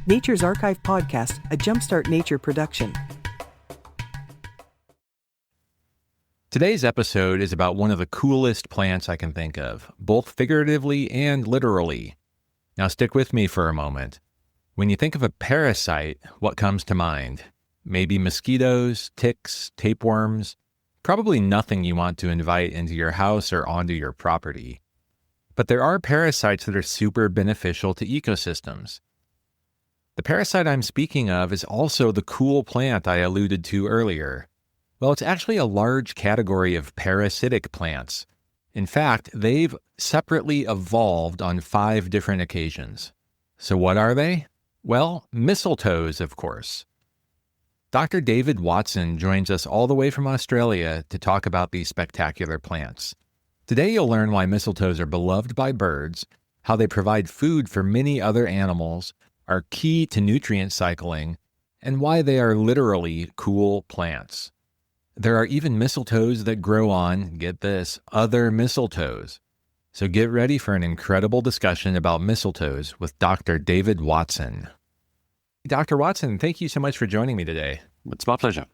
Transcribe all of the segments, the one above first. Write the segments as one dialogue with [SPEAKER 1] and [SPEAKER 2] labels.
[SPEAKER 1] Nature's Archive podcast, a Jumpstart Nature production.
[SPEAKER 2] Today's episode is about one of the coolest plants I can think of, both figuratively and literally. Now stick with me for a moment. When you think of a parasite, what comes to mind? Maybe mosquitoes, ticks, tapeworms. Probably nothing you want to invite into your house or onto your property. But there are parasites that are super beneficial to ecosystems. The parasite I'm speaking of is also the cool plant I alluded to earlier. Well, it's actually a large category of parasitic plants. In fact, they've separately evolved on 5 different occasions. So what are they? Well, mistletoes, of course. Dr. David Watson joins us all the way from Australia to talk about these spectacular plants. Today you'll learn why mistletoes are beloved by birds, how they provide food for many other animals, are key to nutrient cycling, and why they are literally cool plants. There are even mistletoes that grow on, get this, other mistletoes. So get ready for an incredible discussion about mistletoes with Dr. David Watson. Dr. Watson, thank you so much for joining me today.
[SPEAKER 3] It's my pleasure.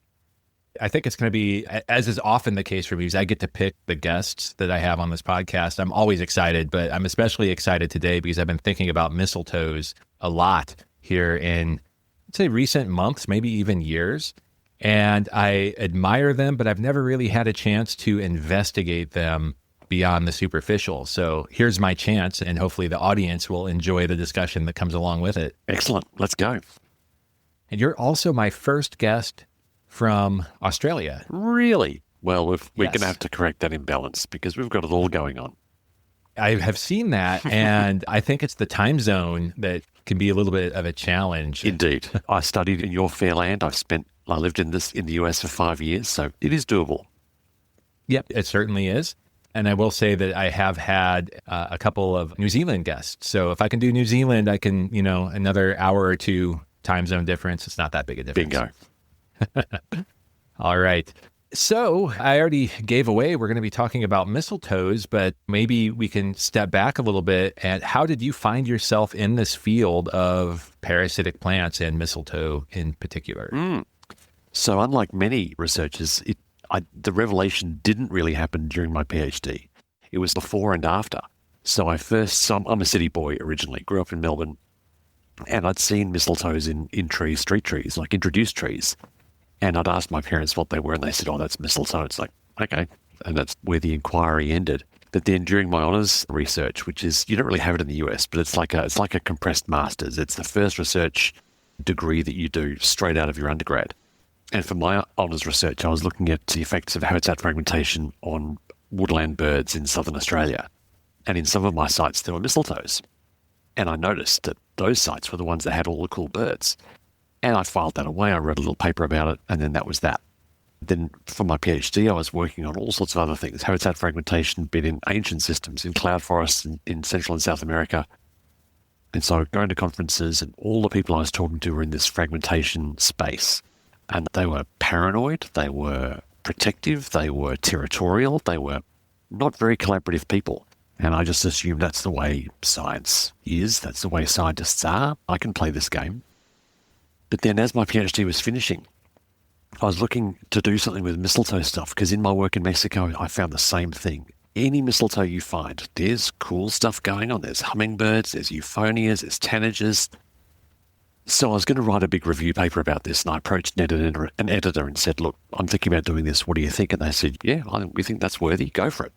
[SPEAKER 2] I think it's going to be, as is often the case for me, because I get to pick the guests that I have on this podcast. I'm always excited, but I'm especially excited today because I've been thinking about mistletoes a lot here in, I'd say, recent months, maybe even years. And I admire them, but I've never really had a chance to investigate them beyond the superficial. So here's my chance, and hopefully the audience will enjoy the discussion that comes along with it.
[SPEAKER 3] Excellent. Let's go.
[SPEAKER 2] And you're also my first guest from Australia.
[SPEAKER 3] Really? Well, we're
[SPEAKER 2] Yes.
[SPEAKER 3] going to have to correct that imbalance because we've got it all going on.
[SPEAKER 2] I have seen that, and I think it's the time zone that can be a little bit of a challenge.
[SPEAKER 3] Indeed. I studied in your fair land. I lived in the US for 5 years, so it is doable.
[SPEAKER 2] Yep, it certainly is. And I will say that I have had a couple of New Zealand guests. So if I can do New Zealand, I can, another hour or two time zone difference. It's not that big a difference.
[SPEAKER 3] Bingo.
[SPEAKER 2] All right. So I already gave away, we're going to be talking about mistletoes, but maybe we can step back a little bit. And how did you find yourself in this field of parasitic plants and mistletoe in particular?
[SPEAKER 3] So unlike many researchers, the revelation didn't really happen during my PhD. It was before and after. So I'm a city boy originally, grew up in Melbourne, and I'd seen mistletoes in trees, street trees, like introduced trees. And I'd asked my parents what they were, and they said, oh, that's mistletoe. It's like, okay. And that's where the inquiry ended. But then during my honours research, which is, you don't really have it in the US, but it's like a compressed master's. It's the first research degree that you do straight out of your undergrad. And for my honours research, I was looking at the effects of habitat fragmentation on woodland birds in southern Australia. And in some of my sites, there were mistletoes. And I noticed that those sites were the ones that had all the cool birds. And I filed that away. I wrote a little paper about it, and then that was that. Then for my PhD, I was working on all sorts of other things. Habitat fragmentation, been in ancient systems, in cloud forests in Central and South America. And so going to conferences, and all the people I was talking to were in this fragmentation space. And they were paranoid, they were protective, they were territorial, they were not very collaborative people. And I just assumed that's the way science is, that's the way scientists are. I can play this game. But then as my PhD was finishing, I was looking to do something with mistletoe stuff because in my work in Mexico, I found the same thing. Any mistletoe you find, there's cool stuff going on. There's hummingbirds, there's euphonias, there's tanagers. So I was going to write a big review paper about this, and I approached an editor and said, look, I'm thinking about doing this. What do you think? And they said, yeah, we think that's worthy. Go for it.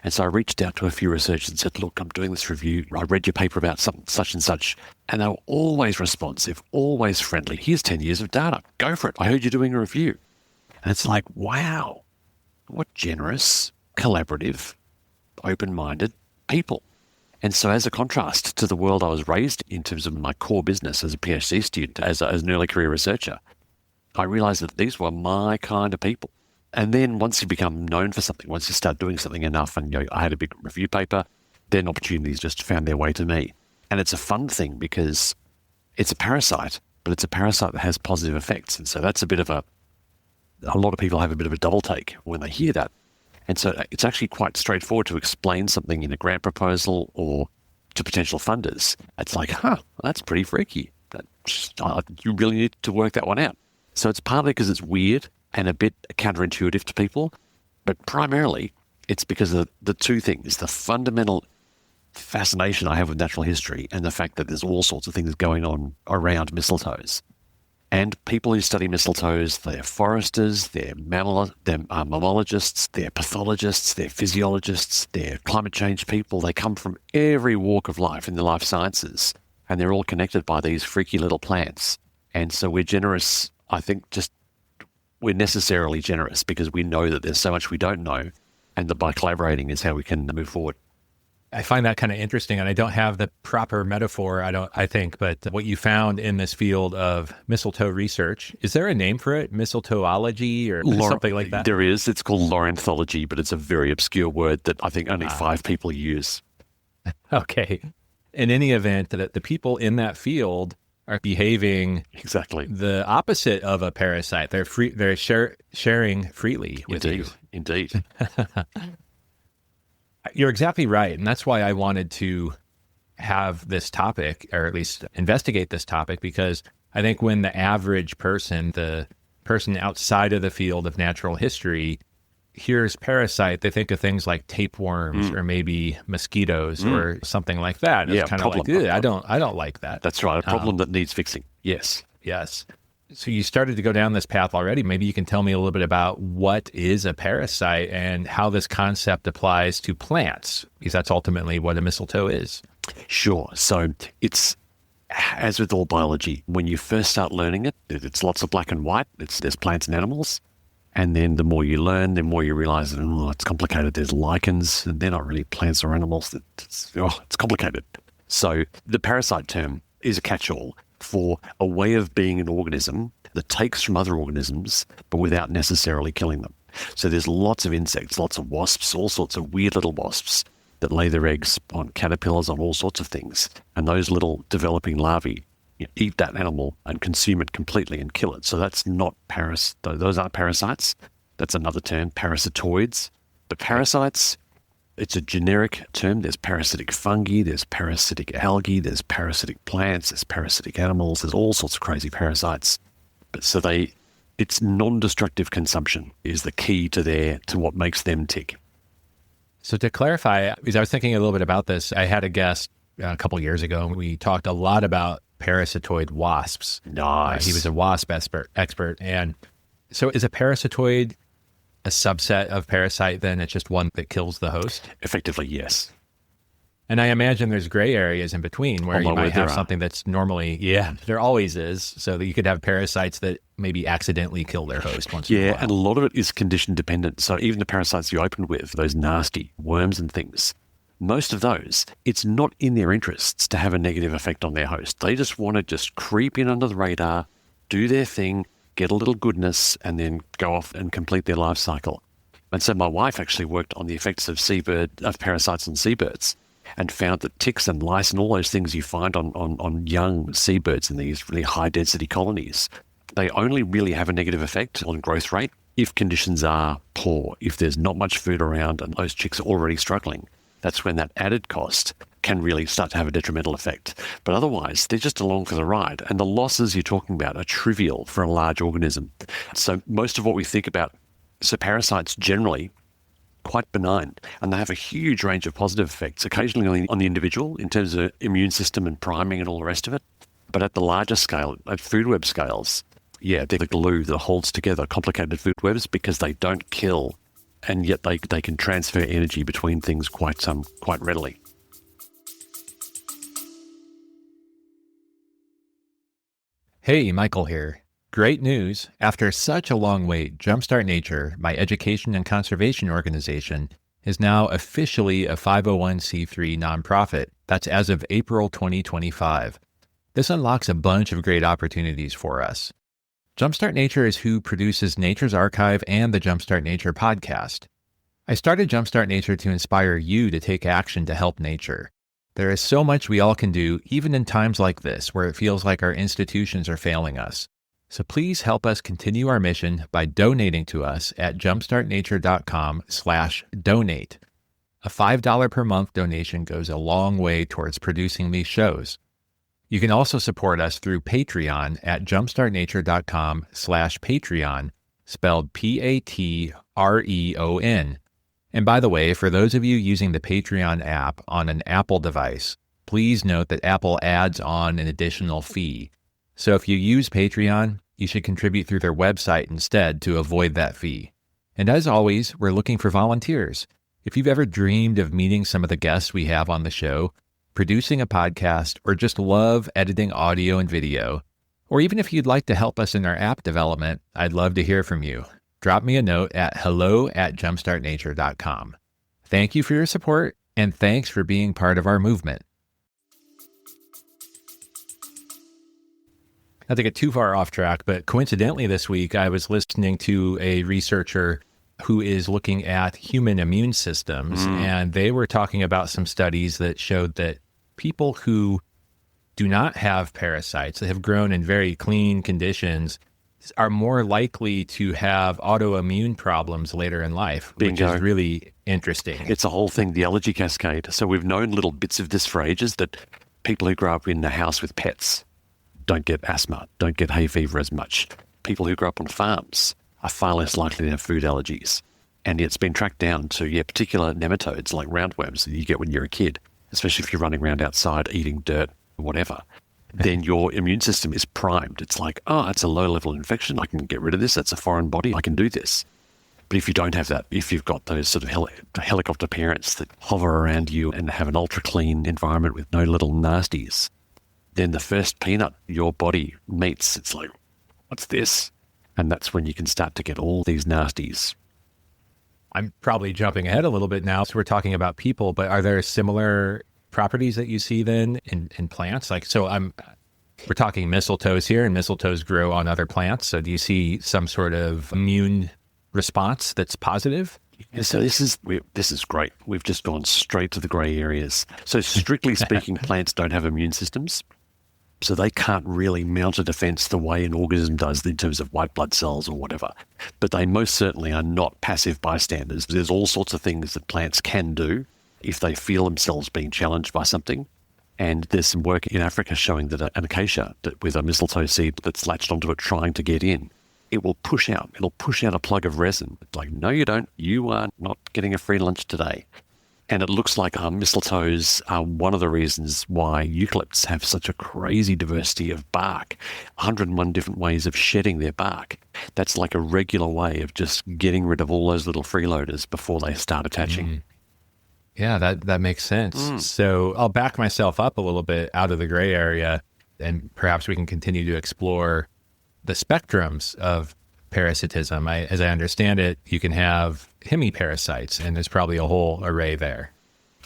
[SPEAKER 3] And so I reached out to a few researchers and said, look, I'm doing this review. I read your paper about something such and such. And they were always responsive, always friendly. Here's 10 years of data. Go for it. I heard you're doing a review. And it's like, wow, what generous, collaborative, open-minded people. And so as a contrast to the world I was raised in terms of my core business as a PhD student, as an early career researcher, I realized that these were my kind of people. And then once you become known for something, once you start doing something enough, and I had a big review paper, then opportunities just found their way to me. And it's a fun thing because it's a parasite, but it's a parasite that has positive effects. And so that's a lot of people have a bit of a double take when they hear that. And so it's actually quite straightforward to explain something in a grant proposal or to potential funders. It's like, that's pretty freaky. You really need to work that one out. So it's partly because it's weird and a bit counterintuitive to people, but primarily it's because of the two things: the fundamental fascination I have with natural history and the fact that there's all sorts of things going on around mistletoes. And people who study mistletoes, they're foresters, they're mammalogists, they're pathologists, they're physiologists, they're climate change people. They come from every walk of life in the life sciences, and they're all connected by these freaky little plants. And so we're generous, I think, we're necessarily generous because we know that there's so much we don't know, and that by collaborating is how we can move forward.
[SPEAKER 2] I find that kind of interesting, and I don't have the proper metaphor, I think, but what you found in this field of mistletoe research, is there a name for it? Mistletoeology or something like that?
[SPEAKER 3] There is. It's called loranthology, but it's a very obscure word that I think only 5 people use.
[SPEAKER 2] Okay. In any event, the people in that field are behaving
[SPEAKER 3] exactly
[SPEAKER 2] the opposite of a parasite. They're sharing freely with you.
[SPEAKER 3] Indeed.
[SPEAKER 2] You're exactly right. And that's why I wanted to have this topic, or at least investigate this topic, because I think when the average person, the person outside of the field of natural history, hears parasite, they think of things like tapeworms or maybe mosquitoes or something like that. And it's kind of like, I don't like that.
[SPEAKER 3] That's right. A problem that needs fixing. Yes.
[SPEAKER 2] Yes. So you started to go down this path already. Maybe you can tell me a little bit about what is a parasite and how this concept applies to plants, because that's ultimately what a mistletoe is.
[SPEAKER 3] Sure. So it's, as with all biology, when you first start learning it, it's lots of black and white. There's plants and animals. And then the more you learn, the more you realize that it's complicated. There's lichens, and they're not really plants or animals. It's complicated. So the parasite term is a catch-all for a way of being an organism that takes from other organisms, but without necessarily killing them. So there's lots of insects, lots of wasps, all sorts of weird little wasps that lay their eggs on caterpillars, on all sorts of things. And those little developing larvae eat that animal and consume it completely and kill it. So that's not those aren't parasites. That's another term, parasitoids. But parasites, it's a generic term. There's parasitic fungi, there's parasitic algae, there's parasitic plants, there's parasitic animals, there's all sorts of crazy parasites. But so it's non-destructive consumption is the key to what makes them tick.
[SPEAKER 2] So to clarify, because I was thinking a little bit about this, I had a guest a couple of years ago, and we talked a lot about parasitoid wasps.
[SPEAKER 3] Nice.
[SPEAKER 2] He was a wasp expert. And so is a parasitoid a subset of parasite, then it's just one that kills the host?
[SPEAKER 3] Effectively, yes.
[SPEAKER 2] And I imagine there's gray areas in between where you might have something that's normally, there always is, so that you could have parasites that maybe accidentally kill their host once in a while.
[SPEAKER 3] And a lot of it is condition dependent. So even the parasites you opened with, those nasty worms and things, most of those, it's not in their interests to have a negative effect on their host. They just want to just creep in under the radar, do their thing, get a little goodness, and then go off and complete their life cycle. And so my wife actually worked on the effects of parasites on seabirds, and found that ticks and lice and all those things you find on young seabirds in these really high-density colonies, they only really have a negative effect on growth rate if conditions are poor, if there's not much food around and those chicks are already struggling. That's when that added cost can really start to have a detrimental effect. But otherwise, they're just along for the ride. And the losses you're talking about are trivial for a large organism. So most of what we think about, so parasites generally, quite benign, and they have a huge range of positive effects, occasionally on the individual in terms of immune system and priming and all the rest of it. But at the larger scale, at food web scales, they're the glue that holds together complicated food webs because they don't kill, and yet they can transfer energy between things quite readily.
[SPEAKER 2] Hey, Michael here. Great news. After such a long wait, Jumpstart Nature, my education and conservation organization, is now officially a 501c3 nonprofit. That's as of April 2025. This unlocks a bunch of great opportunities for us. Jumpstart Nature is who produces Nature's Archive and the Jumpstart Nature podcast. I started Jumpstart Nature to inspire you to take action to help nature. There is so much we all can do, even in times like this, where it feels like our institutions are failing us. So please help us continue our mission by donating to us at jumpstartnature.com/donate. A $5 per month donation goes a long way towards producing these shows. You can also support us through Patreon at jumpstartnature.com/Patreon, spelled Patreon. And by the way, for those of you using the Patreon app on an Apple device, please note that Apple adds on an additional fee. So if you use Patreon, you should contribute through their website instead to avoid that fee. And as always, we're looking for volunteers. If you've ever dreamed of meeting some of the guests we have on the show, producing a podcast, or just love editing audio and video, or even if you'd like to help us in our app development, I'd love to hear from you. Drop me a note at hello@jumpstartnature.com. Thank you for your support, and thanks for being part of our movement. Not to get too far off track, but coincidentally this week, I was listening to a researcher who is looking at human immune systems, and they were talking about some studies that showed that people who do not have parasites, that have grown in very clean conditions, are more likely to have autoimmune problems later in life,
[SPEAKER 3] Bingo.
[SPEAKER 2] Which is really interesting.
[SPEAKER 3] It's a whole thing, the allergy cascade. So we've known little bits of this for ages, that people who grow up in a house with pets don't get asthma, don't get hay fever as much. People who grow up on farms are far less likely to have food allergies. And it's been tracked down to, particular nematodes like roundworms that you get when you're a kid, especially if you're running around outside eating dirt or whatever. Then your immune system is primed. It's like, it's a low-level infection. I can get rid of this. That's a foreign body. I can do this. But if you don't have that, if you've got those sort of helicopter parents that hover around you and have an ultra-clean environment with no little nasties, then the first peanut your body meets, it's like, what's this? And that's when you can start to get all these nasties.
[SPEAKER 2] I'm probably jumping ahead a little bit now. So we're talking about people, but are there similar properties that you see then in plants? We're talking mistletoes here, and mistletoes grow on other plants. So do you see some sort of immune response that's positive?
[SPEAKER 3] Yeah, so this is great. We've just gone straight to the grey areas. So strictly speaking, plants don't have immune systems. So they can't really mount a defense the way an organism does in terms of white blood cells or whatever. But they most certainly are not passive bystanders. There's all sorts of things that plants can do if they feel themselves being challenged by something. And there's some work in Africa showing that an acacia with a mistletoe seed that's latched onto it trying to get in, it'll push out a plug of resin. It's like, no, you don't. You are not getting a free lunch today. And it looks like mistletoes are one of the reasons why eucalypts have such a crazy diversity of bark, 101 different ways of shedding their bark. That's like a regular way of just getting rid of all those little freeloaders before they start attaching.
[SPEAKER 2] Yeah, that makes sense. So I'll back myself up a little bit out of the gray area, and perhaps we can continue to explore the spectrums of parasitism. As I understand it, you can have hemiparasites, and there's probably a whole array there.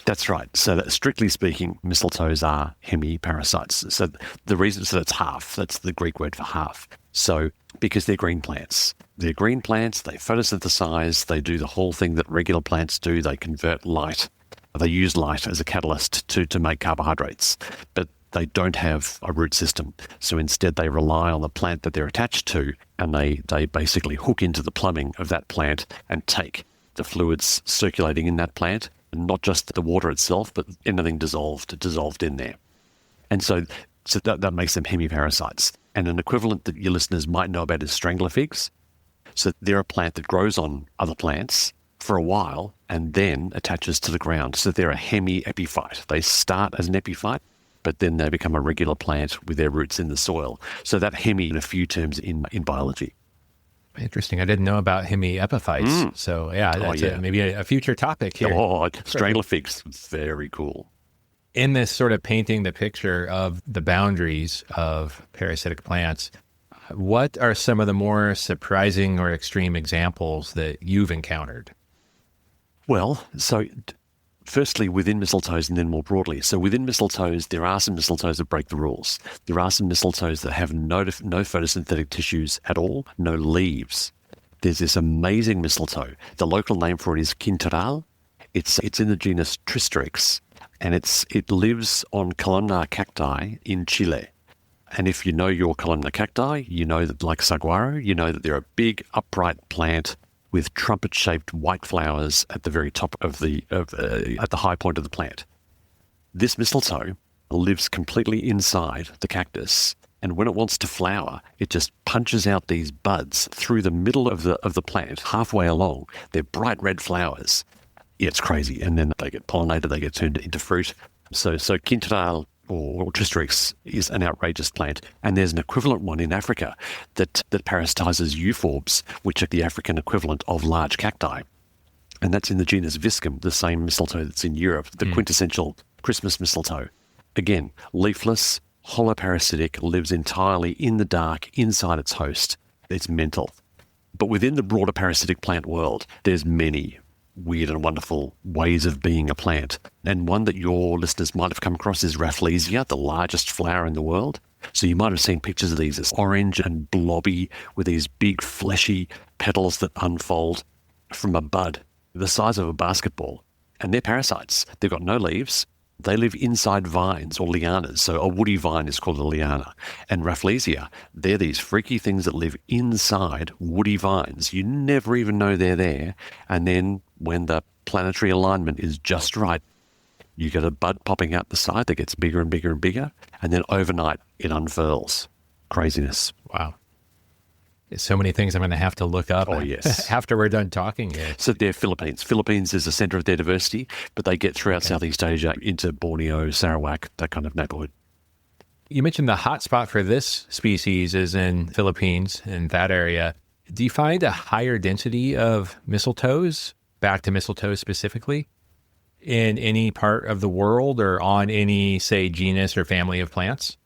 [SPEAKER 3] That's right. So that, strictly speaking, mistletoes are hemiparasites. So the reason that it's half, that's the Greek word for half. So because they're green plants. They're green plants, they photosynthesize, they do the whole thing that regular plants do. They convert light. They use light as a catalyst to make carbohydrates. But they don't have a root system. So instead they rely on the plant that they're attached to, and they basically hook into the plumbing of that plant and take the fluids circulating in that plant, and not just the water itself, but anything dissolved in there. And so that makes them hemiparasites. And an equivalent that your listeners might know about is strangler figs. So they're a plant that grows on other plants for a while and then attaches to the ground. So they're a hemiepiphyte. They start as an epiphyte, but then they become a regular plant with their roots in the soil. So that hemi in a few terms in biology.
[SPEAKER 2] Interesting. I didn't know about hemiepiphytes. So that's maybe a future topic here.
[SPEAKER 3] Strangler figs, very cool.
[SPEAKER 2] In this sort of painting the picture of the boundaries of parasitic plants, what are some of the more surprising or extreme examples that you've encountered?
[SPEAKER 3] Well, so firstly, within mistletoes and then more broadly. So within mistletoes, there are some mistletoes that break the rules. There are some mistletoes that have no photosynthetic tissues at all, no leaves. There's this amazing mistletoe. The local name for it is quintaral. It's in the genus Tristrix, and it lives on columnar cacti in Chile. And if you know your columnar cacti, you know that, like saguaro, you know that they're a big upright plant with trumpet-shaped white flowers at the very top of at the high point of the plant. This mistletoe lives completely inside the cactus. And when it wants to flower, it just punches out these buds through the middle of the plant, halfway along. They're bright red flowers. Yeah, it's crazy. And then they get pollinated, they get turned into fruit. So Quintal or Tristrix is an outrageous plant. And there's an equivalent one in Africa that parasitizes euphorbs, which are the African equivalent of large cacti. And that's in the genus Viscum, the same mistletoe that's in Europe, the quintessential Christmas mistletoe. Again, leafless, holoparasitic, lives entirely in the dark, inside its host. It's mental. But within the broader parasitic plant world, there's many weird and wonderful ways of being a plant. And one that your listeners might have come across is Rafflesia, the largest flower in the world. So you might have seen pictures of these as orange and blobby with these big fleshy petals that unfold from a bud the size of a basketball. And they're parasites. They've got no leaves. They live inside vines or lianas. So a woody vine is called a liana. And Rafflesia, they're these freaky things that live inside woody vines. You never even know they're there. And then when the planetary alignment is just right, you get a bud popping out the side that gets bigger and bigger and bigger. And then overnight, it unfurls. Craziness.
[SPEAKER 2] Wow. There's so many things I'm going to have to look up
[SPEAKER 3] yes.
[SPEAKER 2] after we're done talking here.
[SPEAKER 3] So they're Philippines. Philippines is the center of their diversity, but they get throughout Southeast Asia into Borneo, Sarawak, that kind of neighborhood.
[SPEAKER 2] You mentioned the hotspot for this species is in Philippines, in that area. Do you find a higher density of mistletoes, back to mistletoes specifically, in any part of the world or on any, say, genus or family of plants?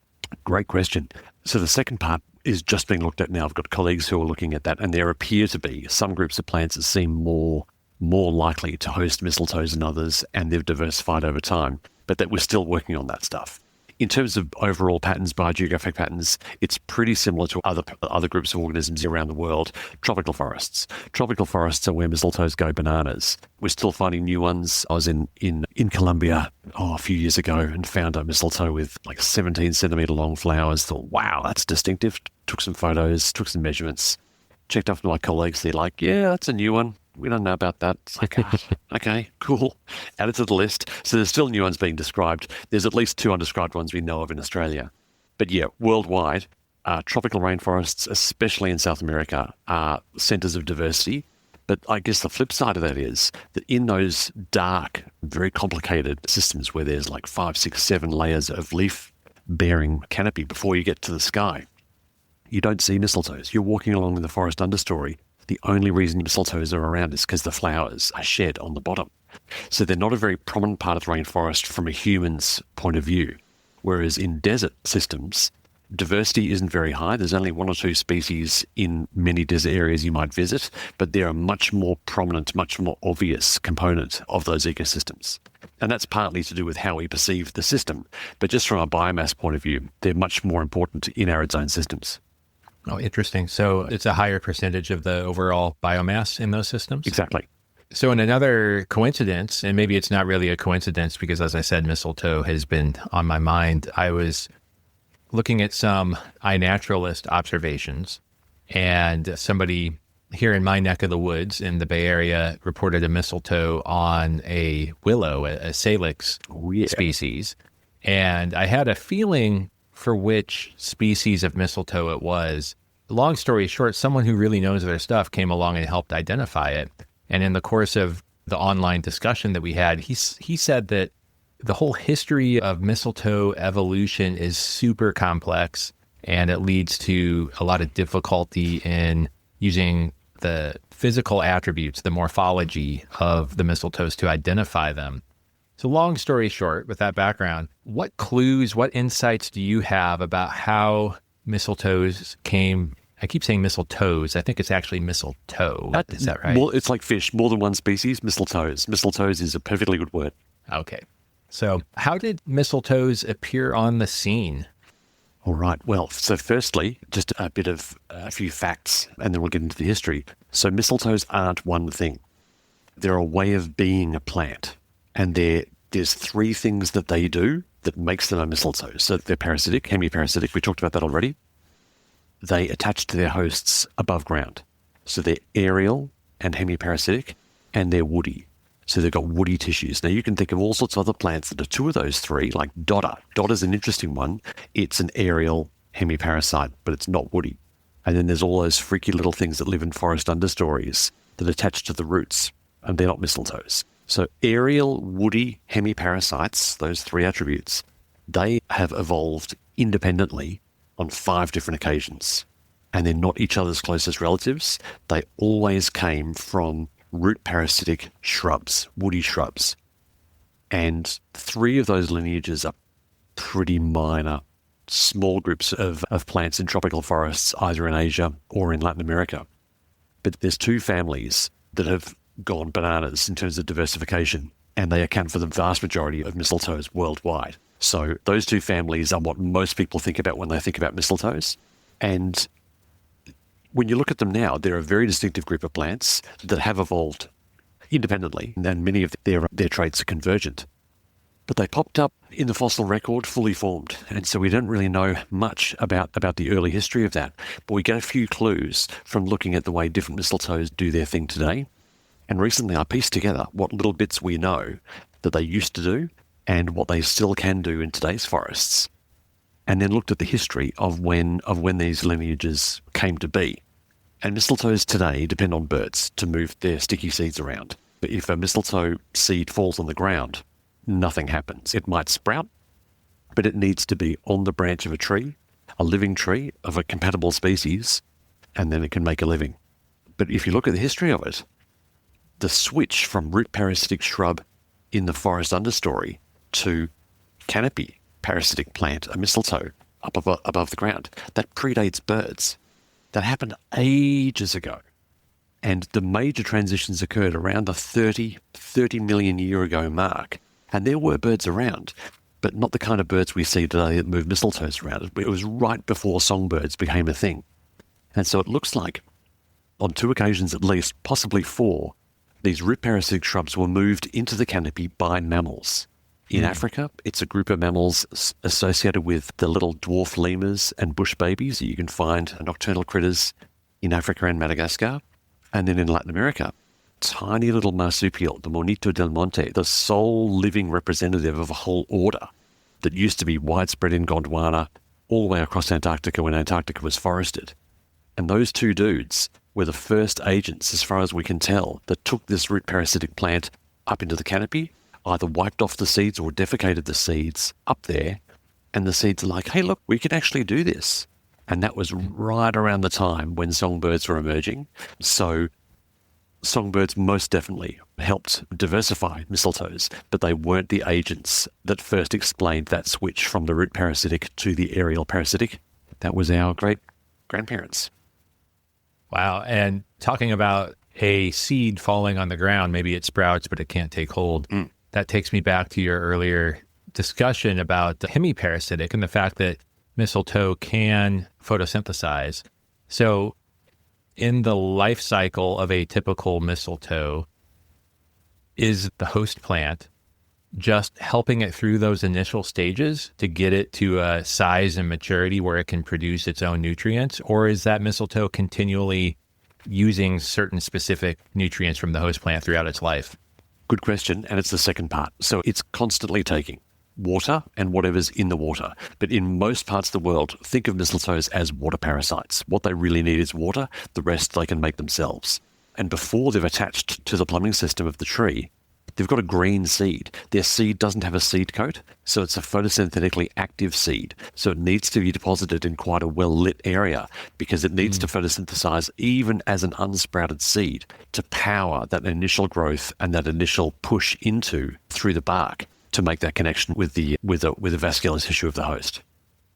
[SPEAKER 3] Great question. So the second part is just being looked at now. I've got colleagues who are looking at that, and there appear to be some groups of plants that seem more likely to host mistletoes than others, and they've diversified over time, but that we're still working on that stuff. In terms of overall patterns, biogeographic patterns, it's pretty similar to other groups of organisms around the world. Tropical forests. Tropical forests are where mistletoes go bananas. We're still finding new ones. I was in Colombia a few years ago and found a mistletoe with like 17 centimeter long flowers. Thought, wow, that's distinctive. Took some photos, took some measurements. Checked up with my colleagues. They're like, yeah, that's a new one. We don't know about that. It's like, okay, cool. Add it to the list. So there's still new ones being described. There's at least 2 undescribed ones we know of in Australia. But yeah, worldwide, tropical rainforests, especially in South America, are centers of diversity. But I guess the flip side of that is that in those dark, very complicated systems where there's like 5, 6, 7 layers of leaf-bearing canopy before you get to the sky, you don't see mistletoes. You're walking along in the forest understory. The only reason mistletoes are around is because the flowers are shed on the bottom. So they're not a very prominent part of the rainforest from a human's point of view. Whereas in desert systems, diversity isn't very high. There's only 1 or 2 species in many desert areas you might visit, but they're a much more prominent, much more obvious component of those ecosystems. And that's partly to do with how we perceive the system. But just from a biomass point of view, they're much more important in arid zone systems.
[SPEAKER 2] Oh, interesting. So it's a higher percentage of the overall biomass in those systems?
[SPEAKER 3] Exactly.
[SPEAKER 2] So in another coincidence, and maybe it's not really a coincidence because, as I said, mistletoe has been on my mind. I was looking at some iNaturalist observations, and somebody here in my neck of the woods in the Bay Area reported a mistletoe on a willow, a salix species. And I had a feeling for which species of mistletoe it was. Long story short, someone who really knows their stuff came along and helped identify it. And in the course of the online discussion that we had, he said that the whole history of mistletoe evolution is super complex, and it leads to a lot of difficulty in using the physical attributes, the morphology of the mistletoes to identify them. So long story short, with that background, what clues, what insights do you have about how mistletoes came? I keep saying mistletoes. I think it's actually mistletoe. Is that right?
[SPEAKER 3] Well, it's like fish, more than one species, mistletoes. Mistletoes is a perfectly good word.
[SPEAKER 2] Okay. So how did mistletoes appear on the scene?
[SPEAKER 3] All right. Well, so firstly, just a few facts, and then we'll get into the history. So mistletoes aren't one thing. They're a way of being a plant. And there's 3 things that they do that makes them a mistletoe. So they're parasitic, hemiparasitic. We talked about that already. They attach to their hosts above ground. So they're aerial and hemiparasitic, and they're woody. So they've got woody tissues. Now you can think of all sorts of other plants that are two of those three, like dodder. Dodder's an interesting one. It's an aerial hemiparasite, but it's not woody. And then there's all those freaky little things that live in forest understories that attach to the roots, and they're not mistletoes. So aerial, woody hemiparasites, those three attributes, they have evolved independently on 5 different occasions. And they're not each other's closest relatives. They always came from root parasitic shrubs, woody shrubs. And 3 of those lineages are pretty minor, small groups of plants in tropical forests, either in Asia or in Latin America. But there's 2 families that have gone bananas in terms of diversification, and they account for the vast majority of mistletoes worldwide. So those 2 families are what most people think about when they think about mistletoes. And when you look at them now, they're a very distinctive group of plants that have evolved independently, and many of their traits are convergent. But they popped up in the fossil record fully formed, and so we don't really know much about the early history of that. But we get a few clues from looking at the way different mistletoes do their thing today. And recently I pieced together what little bits we know that they used to do and what they still can do in today's forests, and then looked at the history of when these lineages came to be. And mistletoes today depend on birds to move their sticky seeds around. But if a mistletoe seed falls on the ground, nothing happens. It might sprout, but it needs to be on the branch of a tree, a living tree of a compatible species, and then it can make a living. But if you look at the history of it, the switch from root parasitic shrub in the forest understory to canopy parasitic plant, a mistletoe, up above the ground, that predates birds. That happened ages ago. And the major transitions occurred around the 30 million year ago mark. And there were birds around, but not the kind of birds we see today that move mistletoes around. It was right before songbirds became a thing. And so it looks like on 2 occasions at least, possibly 4, these root parasitic shrubs were moved into the canopy by mammals. In Africa, it's a group of mammals associated with the little dwarf lemurs and bush babies. You can find nocturnal critters in Africa and Madagascar. And then in Latin America, tiny little marsupial, the Monito del Monte, the sole living representative of a whole order that used to be widespread in Gondwana all the way across Antarctica when Antarctica was forested. And those 2 dudes were the first agents, as far as we can tell, that took this root parasitic plant up into the canopy, either wiped off the seeds or defecated the seeds up there, and the seeds are like, hey, look, we can actually do this. And that was right around the time when songbirds were emerging. So songbirds most definitely helped diversify mistletoes, but they weren't the agents that first explained that switch from the root parasitic to the aerial parasitic. That was our great-grandparents.
[SPEAKER 2] Wow. And talking about a seed falling on the ground, maybe it sprouts, but it can't take hold. That takes me back to your earlier discussion about the hemiparasitic and the fact that mistletoe can photosynthesize. So in the life cycle of a typical mistletoe, is the host plant just helping it through those initial stages to get it to a size and maturity where it can produce its own nutrients? Or is that mistletoe continually using certain specific nutrients from the host plant throughout its life?
[SPEAKER 3] Good question, and it's the second part. So it's constantly taking water and whatever's in the water. But in most parts of the world, think of mistletoes as water parasites. What they really need is water. The rest they can make themselves. And before they've attached to the plumbing system of the tree, they've got a green seed. Their seed doesn't have a seed coat, so it's a photosynthetically active seed. So it needs to be deposited in quite a well-lit area because it needs to photosynthesize even as an unsprouted seed to power that initial growth and that initial push into through the bark to make that connection with the vascular tissue of the host.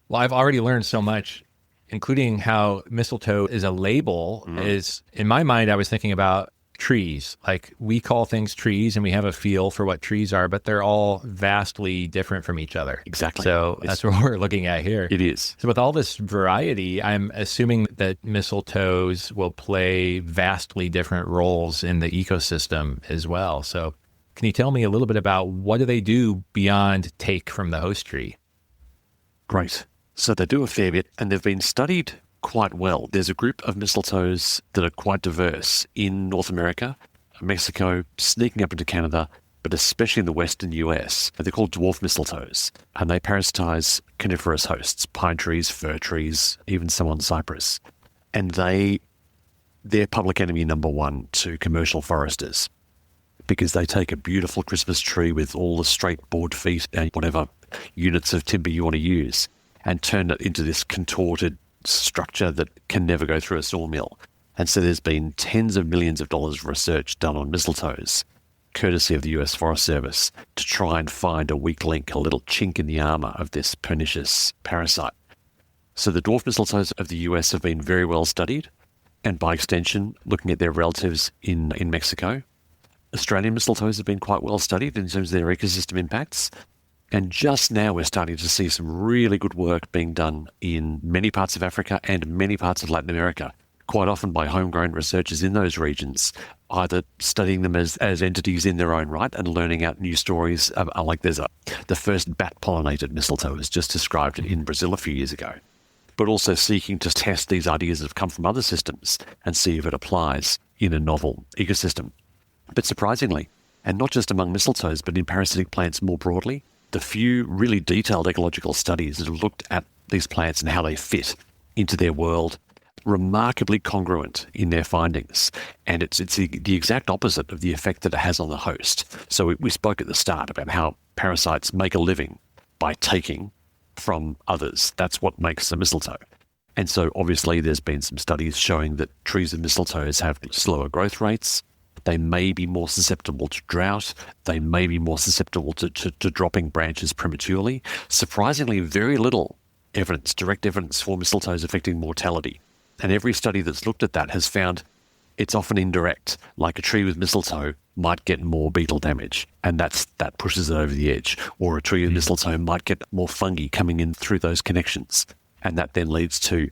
[SPEAKER 2] Well, I've already learned so much, including how mistletoe is a label. Is in my mind, I was thinking about trees. Like, we call things trees and we have a feel for what trees are, but they're all vastly different from each other.
[SPEAKER 3] Exactly.
[SPEAKER 2] So that's what we're looking at here.
[SPEAKER 3] It is.
[SPEAKER 2] So with all this variety, I'm assuming that mistletoes will play vastly different roles in the ecosystem as well. So can you tell me a little bit about what do they do beyond take from the host tree?
[SPEAKER 3] Great. So they do a fair bit, and they've been studied quite well. There's a group of mistletoes that are quite diverse in North America, Mexico, sneaking up into Canada, but especially in the western US. They're called dwarf mistletoes, and they parasitize coniferous hosts, pine trees, fir trees, even some on cypress. And they're public enemy number one to commercial foresters, because they take a beautiful Christmas tree with all the straight board feet and whatever units of timber you want to use and turn it into this contorted structure that can never go through a sawmill. And so there's been tens of millions of dollars of research done on mistletoes, courtesy of the US Forest Service, to try and find a weak link, a little chink in the armour of this pernicious parasite. So the dwarf mistletoes of the US have been very well studied, and by extension, looking at their relatives in Mexico. Australian mistletoes have been quite well studied in terms of their ecosystem impacts. And just now we're starting to see some really good work being done in many parts of Africa and many parts of Latin America, quite often by homegrown researchers in those regions, either studying them as entities in their own right and learning out new stories. Like the first bat-pollinated mistletoe was just described in Brazil a few years ago, but also seeking to test these ideas that have come from other systems and see if it applies in a novel ecosystem. But surprisingly, and not just among mistletoes, but in parasitic plants more broadly, the few really detailed ecological studies that have looked at these plants and how they fit into their world, remarkably congruent in their findings. And it's the exact opposite of the effect that it has on the host. So we spoke at the start about how parasites make a living by taking from others. That's what makes a mistletoe. And so obviously there's been some studies showing that trees of mistletoes have slower growth rates. They may be more susceptible to drought. They may be more susceptible to dropping branches prematurely. Surprisingly, very little evidence, direct evidence for mistletoes affecting mortality. And every study that's looked at that has found it's often indirect, like a tree with mistletoe might get more beetle damage, and that pushes it over the edge. Or a tree with mistletoe might get more fungi coming in through those connections, and that then leads to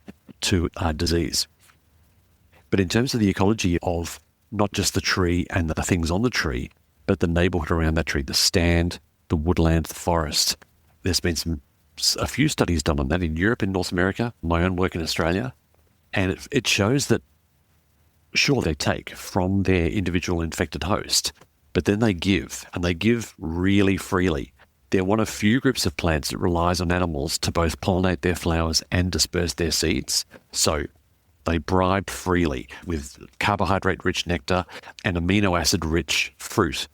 [SPEAKER 3] disease. But in terms of the ecology of not just the tree and the things on the tree, but the neighbourhood around that tree, the stand, the woodland, the forest. There's been a few studies done on that in Europe, in North America, my own work in Australia, and it shows that, sure, they take from their individual infected host, but then they give, and they give really freely. They're one of few groups of plants that relies on animals to both pollinate their flowers and disperse their seeds. So they bribe freely with carbohydrate-rich nectar and amino acid-rich fruit.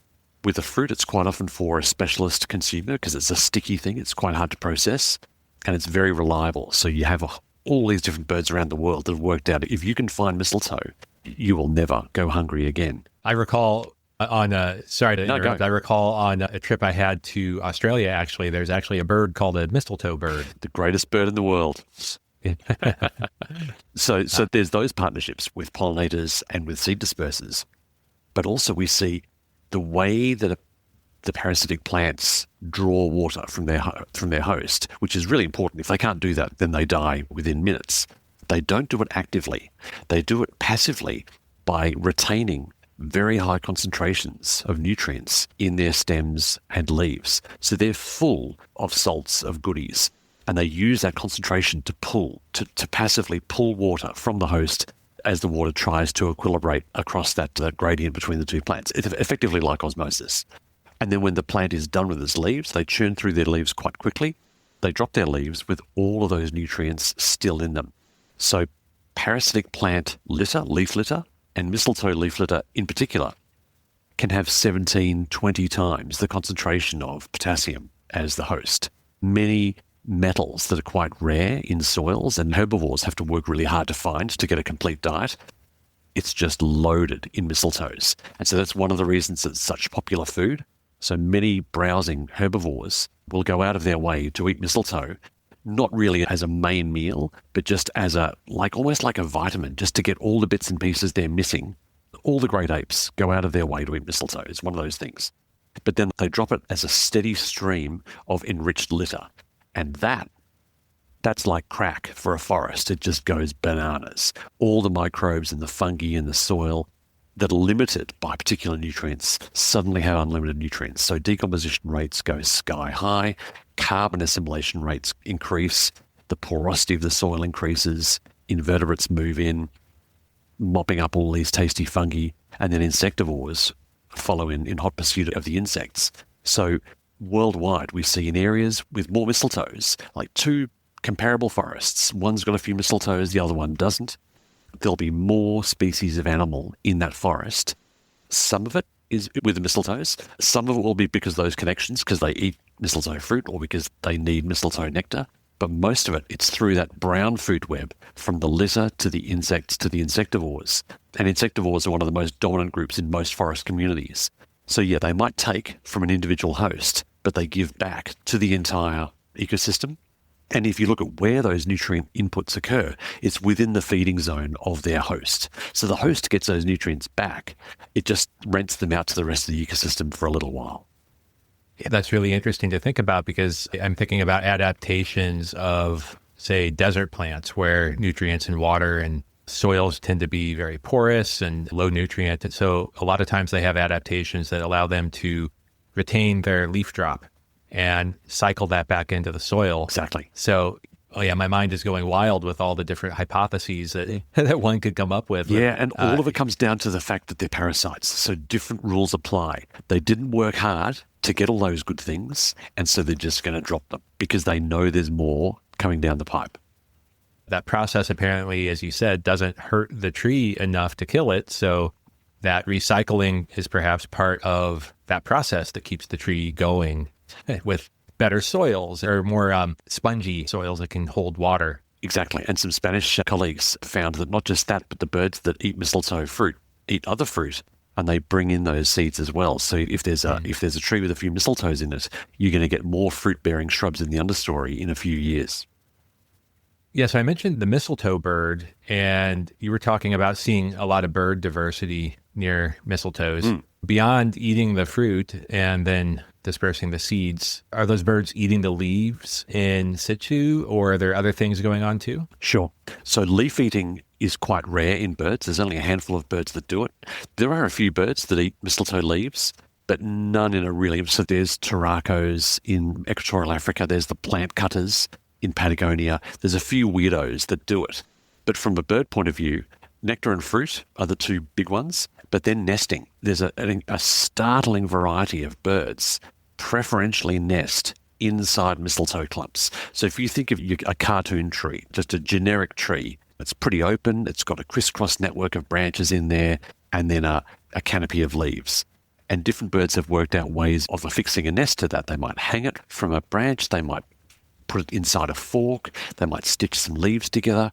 [SPEAKER 3] With the fruit, it's quite often for a specialist consumer because it's a sticky thing. It's quite hard to process, and it's very reliable. So you have all these different birds around the world that have worked out if you can find mistletoe, you will never go hungry again.
[SPEAKER 2] I recall sorry to interrupt. I recall on a trip I had to Australia, actually, there's actually a bird called a mistletoe bird.
[SPEAKER 3] The greatest bird in the world. So there's those partnerships with pollinators and with seed dispersers, but also we see the way that the parasitic plants draw water from their host, which is really important. If they can't do that, then they die within minutes. They don't do it actively. They do it passively by retaining very high concentrations of nutrients in their stems and leaves. So they're full of salts, of goodies. And they use that concentration to passively pull water from the host as the water tries to equilibrate across that gradient between the two plants. It's effectively like osmosis. And then when the plant is done with its leaves, they churn through their leaves quite quickly. They drop their leaves with all of those nutrients still in them. So parasitic plant litter, leaf litter, and mistletoe leaf litter in particular can have 17, 20 times the concentration of potassium as the host. Many metals that are quite rare in soils and herbivores have to work really hard to find to get a complete diet. It's just loaded in mistletoes. And so that's one of the reasons it's such popular food. So many browsing herbivores will go out of their way to eat mistletoe, not really as a main meal, but just as almost like a vitamin, just to get all the bits and pieces they're missing. All the great apes go out of their way to eat mistletoe. It's one of those things. But then they drop it as a steady stream of enriched litter. And that's like crack for a forest. It just goes bananas. All the microbes and the fungi in the soil that are limited by particular nutrients suddenly have unlimited nutrients. So decomposition rates go sky high, carbon assimilation rates increase, the porosity of the soil increases, invertebrates move in, mopping up all these tasty fungi, and then insectivores follow in hot pursuit of the insects. So worldwide, we see in areas with more mistletoes, like two comparable forests, one's got a few mistletoes, the other one doesn't, there'll be more species of animal in that forest. Some of it is with the mistletoes. Some of it will be because of those connections, because they eat mistletoe fruit or because they need mistletoe nectar. But most of it, it's through that brown food web from the litter to the insects to the insectivores. And insectivores are one of the most dominant groups in most forest communities. So yeah, they might take from an individual host, but they give back to the entire ecosystem. And if you look at where those nutrient inputs occur, it's within the feeding zone of their host. So the host gets those nutrients back. It just rents them out to the rest of the ecosystem for a little while.
[SPEAKER 2] Yeah, that's really interesting to think about, because I'm thinking about adaptations of, say, desert plants where nutrients and water and soils tend to be very porous and low nutrient. And so a lot of times they have adaptations that allow them to retain their leaf drop and cycle that back into the soil.
[SPEAKER 3] Exactly.
[SPEAKER 2] So, my mind is going wild with all the different hypotheses that that one could come up with.
[SPEAKER 3] Yeah, and all of it comes down to the fact that they're parasites. So different rules apply. They didn't work hard to get all those good things, and so they're just going to drop them because they know there's more coming down the pipe.
[SPEAKER 2] That process apparently, as you said, doesn't hurt the tree enough to kill it. So that recycling is perhaps part of that process that keeps the tree going with better soils or more spongy soils that can hold water.
[SPEAKER 3] Exactly. And some Spanish colleagues found that not just that, but the birds that eat mistletoe fruit eat other fruit, and they bring in those seeds as well. So if there's a tree with a few mistletoes in it, you're going to get more fruit-bearing shrubs in the understory in a few years.
[SPEAKER 2] Yeah, so I mentioned the mistletoe bird, and you were talking about seeing a lot of bird diversity near mistletoes. Beyond eating the fruit and then dispersing the seeds, are those birds eating the leaves in situ, or are there other things going on too?
[SPEAKER 3] Sure. So leaf eating is quite rare in birds. There's only a handful of birds that do it. There are a few birds that eat mistletoe leaves, but none in a really... So there's turacos in equatorial Africa. There's the plant cutters in Patagonia. There's a few weirdos that do it. But from a bird point of view, nectar and fruit are the two big ones, but then nesting. There's a startling variety of birds preferentially nest inside mistletoe clumps. So if you think of a cartoon tree, just a generic tree, it's pretty open, it's got a crisscross network of branches in there, and then a canopy of leaves. And different birds have worked out ways of affixing a nest to that. They might hang it from a branch, they might put it inside a fork, they might stitch some leaves together.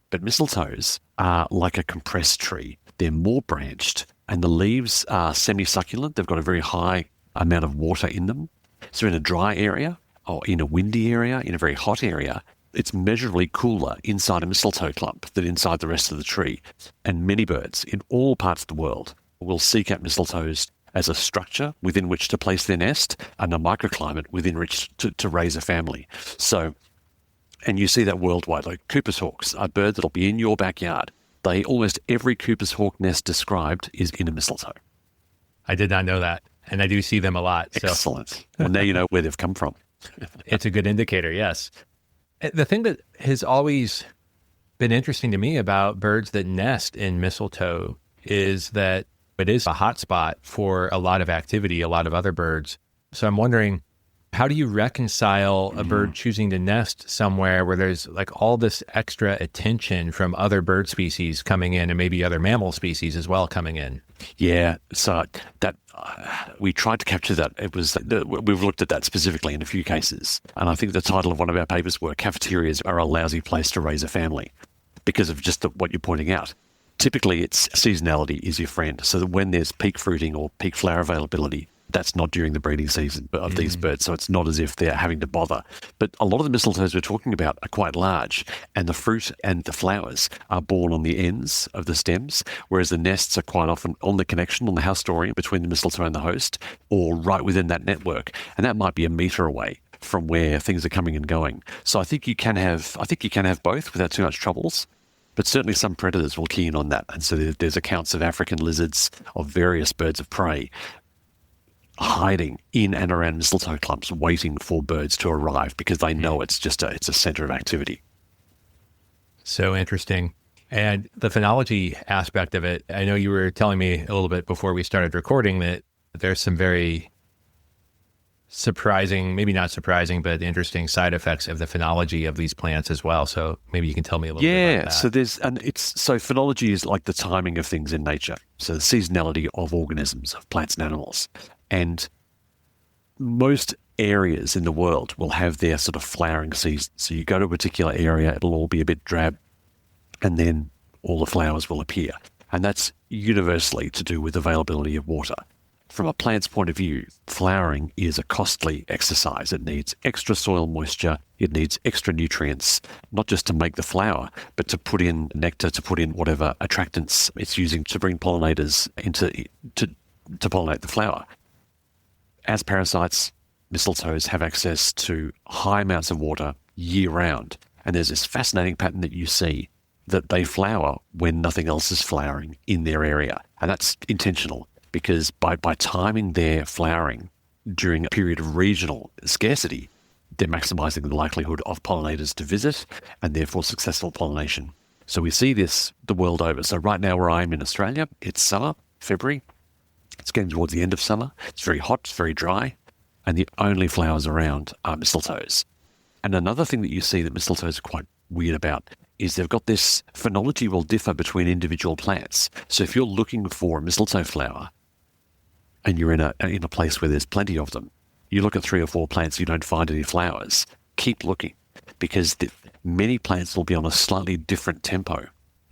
[SPEAKER 3] But mistletoes are like a compressed tree. They're more branched, and the leaves are semi-succulent. They've got a very high amount of water in them. So in a dry area, or in a windy area, in a very hot area, it's measurably cooler inside a mistletoe clump than inside the rest of the tree. And many birds in all parts of the world will seek out mistletoes as a structure within which to place their nest and a microclimate within which to raise a family. So, and you see that worldwide, like Cooper's hawks, a bird that'll be in your backyard. Almost every Cooper's hawk nest described is in a mistletoe.
[SPEAKER 2] I did not know that, and I do see them a lot. So.
[SPEAKER 3] Excellent. Well, now you know where they've come from.
[SPEAKER 2] It's a good indicator, yes. The thing that has always been interesting to me about birds that nest in mistletoe is that it is a hot spot for a lot of activity, a lot of other birds. So I'm wondering, how do you reconcile a bird choosing to nest somewhere where there's like all this extra attention from other bird species coming in and maybe other mammal species as well coming in?
[SPEAKER 3] Yeah, so that we tried to capture that. We've looked at that specifically in a few cases. And I think the title of one of our papers were "Cafeterias Are a Lousy Place to Raise a Family," because of just what you're pointing out. Typically, it's seasonality is your friend. So that when there's peak fruiting or peak flower availability, that's not during the breeding season of these birds. So it's not as if they're having to bother. But a lot of the mistletoes we're talking about are quite large, and the fruit and the flowers are borne on the ends of the stems, whereas the nests are quite often on the connection, on the house story between the mistletoe and the host, or right within that network. And that might be a meter away from where things are coming and going. So I think you can have both without too much troubles. But certainly some predators will key in on that. And so there's accounts of African lizards, of various birds of prey, hiding in and around mistletoe clumps, waiting for birds to arrive because they know it's a center of activity.
[SPEAKER 2] So interesting. And the phenology aspect of it, I know you were telling me a little bit before we started recording that there's some very surprising, maybe not surprising, but interesting side effects of the phenology of these plants as well. So maybe you can tell me a little bit about that.
[SPEAKER 3] So phenology is like the timing of things in nature. So the seasonality of organisms, of plants and animals. And most areas in the world will have their sort of flowering season. So you go to a particular area, it'll all be a bit drab, and then all the flowers will appear. And that's universally to do with availability of water. From a plant's point of view, flowering is a costly exercise. It needs extra soil moisture. It needs extra nutrients, not just to make the flower, but to put in nectar, to put in whatever attractants it's using to bring pollinators to pollinate the flower. As parasites, mistletoes have access to high amounts of water year-round. And there's this fascinating pattern that you see that they flower when nothing else is flowering in their area. And that's intentional, because by timing their flowering during a period of regional scarcity, they're maximizing the likelihood of pollinators to visit and therefore successful pollination. So we see this the world over. So right now where I am in Australia, it's summer, February. It's getting towards the end of summer. It's very hot, it's very dry, and the only flowers around are mistletoes. And another thing that you see that mistletoes are quite weird about is they've got this phenology will differ between individual plants. So if you're looking for a mistletoe flower, and you're in a place where there's plenty of them, you look at 3 or 4 plants, you don't find any flowers, keep looking, because many plants will be on a slightly different tempo.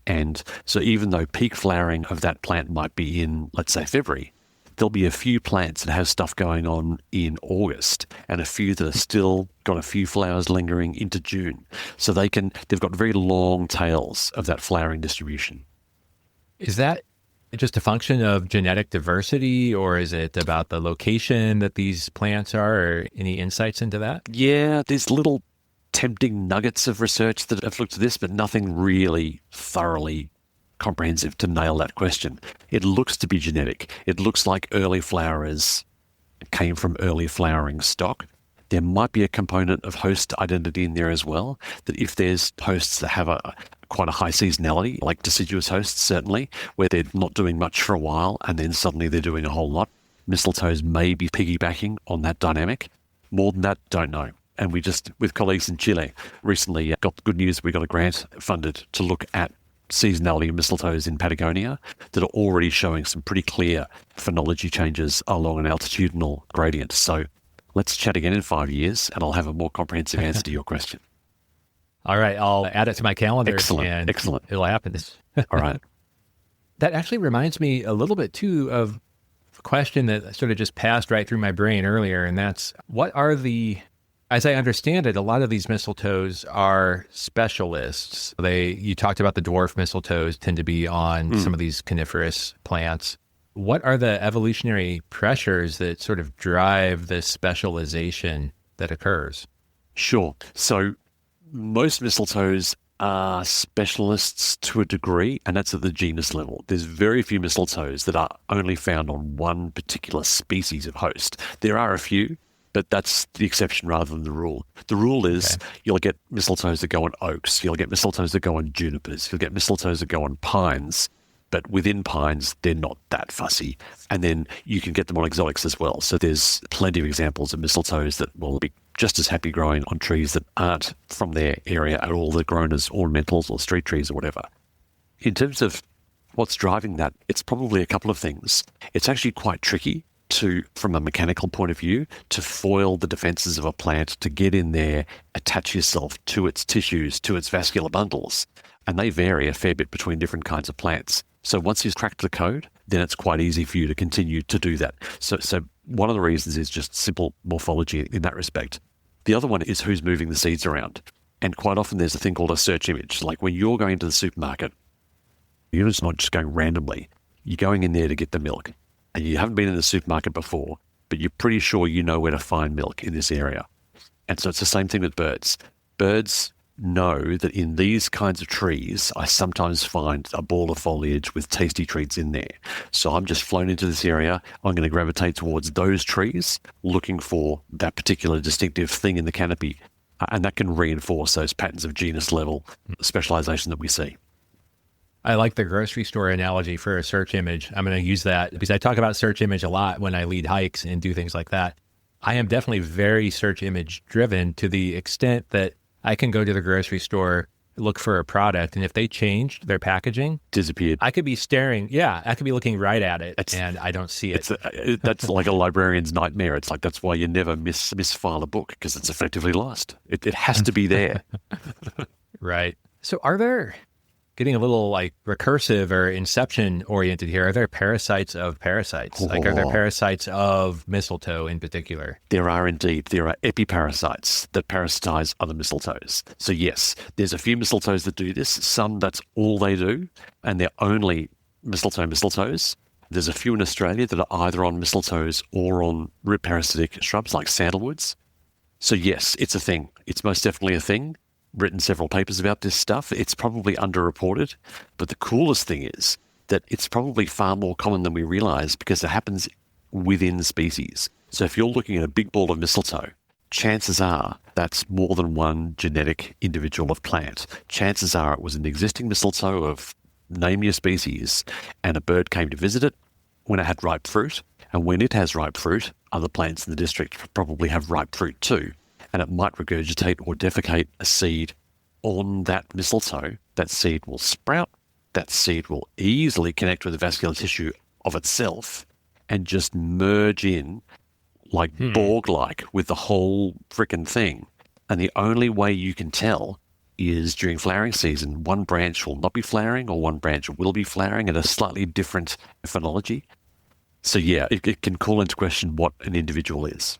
[SPEAKER 3] And so even though peak flowering of that plant might be in, let's say, February, there'll be a few plants that have stuff going on in August and a few that are still got a few flowers lingering into June. So they've got very long tails of that flowering distribution.
[SPEAKER 2] Is that just a function of genetic diversity, or is it about the location that these plants are, or any insights into that?
[SPEAKER 3] Yeah, there's little tempting nuggets of research that have looked at this, but nothing really thoroughly comprehensive to nail that question. It looks to be genetic. It looks like early flowers came from early flowering stock. There might be a component of host identity in there as well, that if there's hosts that have quite a high seasonality, like deciduous hosts certainly, where they're not doing much for a while and then suddenly they're doing a whole lot, mistletoes may be piggybacking on that dynamic. More than that, don't know. And we just, with colleagues in Chile, recently got the good news. We got a grant funded to look at seasonality of mistletoes in Patagonia that are already showing some pretty clear phenology changes along an altitudinal gradient. So let's chat again in 5 years and I'll have a more comprehensive answer to your question.
[SPEAKER 2] All right, I'll add it to my calendar.
[SPEAKER 3] Excellent.
[SPEAKER 2] It'll happen.
[SPEAKER 3] All right.
[SPEAKER 2] That actually reminds me a little bit too of a question that sort of just passed right through my brain earlier, and that's as I understand it, a lot of these mistletoes are specialists. You talked about the dwarf mistletoes tend to be on some of these coniferous plants. What are the evolutionary pressures that sort of drive this specialization that occurs?
[SPEAKER 3] Sure. So most mistletoes are specialists to a degree, and that's at the genus level. There's very few mistletoes that are only found on one particular species of host. There are a few, but that's the exception rather than the rule. The rule is You'll get mistletoes that go on oaks, you'll get mistletoes that go on junipers, you'll get mistletoes that go on pines, but within pines, they're not that fussy. And then you can get them on exotics as well. So there's plenty of examples of mistletoes that will be just as happy growing on trees that aren't from their area at all, that are grown as ornamentals or street trees or whatever. In terms of what's driving that, it's probably a couple of things. It's actually quite tricky from a mechanical point of view, to foil the defenses of a plant, to get in there, attach yourself to its tissues, to its vascular bundles. And they vary a fair bit between different kinds of plants. So once you've cracked the code, then it's quite easy for you to continue to do that. So one of the reasons is just simple morphology in that respect. The other one is who's moving the seeds around. And quite often there's a thing called a search image. Like when you're going to the supermarket, you're just not just going randomly. You're going in there to get the milk. And you haven't been in the supermarket before, but you're pretty sure you know where to find milk in this area. And so it's the same thing with birds. Birds know that in these kinds of trees, I sometimes find a ball of foliage with tasty treats in there. So I'm just flown into this area. I'm going to gravitate towards those trees, looking for that particular distinctive thing in the canopy. And that can reinforce those patterns of genus level specialization that we see.
[SPEAKER 2] I like the grocery store analogy for a search image. I'm going to use that because I talk about search image a lot when I lead hikes and do things like that. I am definitely very search image driven to the extent that I can go to the grocery store, look for a product, and if they changed their packaging,
[SPEAKER 3] Disappeared.
[SPEAKER 2] I could be I could be looking right at it and I don't see it.
[SPEAKER 3] That's like a librarian's nightmare. It's like, that's why you never misfile a book, because it's effectively lost. It has to be there.
[SPEAKER 2] Right. So are there, getting a little like recursive or inception oriented here, are there parasites of parasites? Like, are there parasites of mistletoe in particular?
[SPEAKER 3] There are indeed. There are epiparasites that parasitize other mistletoes. So yes, there's a few mistletoes that do this. Some, that's all they do, and they're only mistletoes. There's a few in Australia that are either on mistletoes or on root parasitic shrubs like sandalwoods. So yes, it's a thing. It's most definitely a thing. Written several papers about this stuff. It's probably underreported, but the coolest thing is that it's probably far more common than we realize, because it happens within species. So if you're looking at a big ball of mistletoe, chances are that's more than one genetic individual of plant. Chances are it was an existing mistletoe of name your species, and a bird came to visit it when it had ripe fruit. And when it has ripe fruit, other plants in the district probably have ripe fruit too. And it might regurgitate or defecate a seed on that mistletoe. That seed will sprout. That seed will easily connect with the vascular tissue of itself and just merge in like Borg-like with the whole frickin' thing. And the only way you can tell is during flowering season. One branch will not be flowering, or one branch will be flowering at a slightly different phenology. So yeah, it can call into question what an individual is.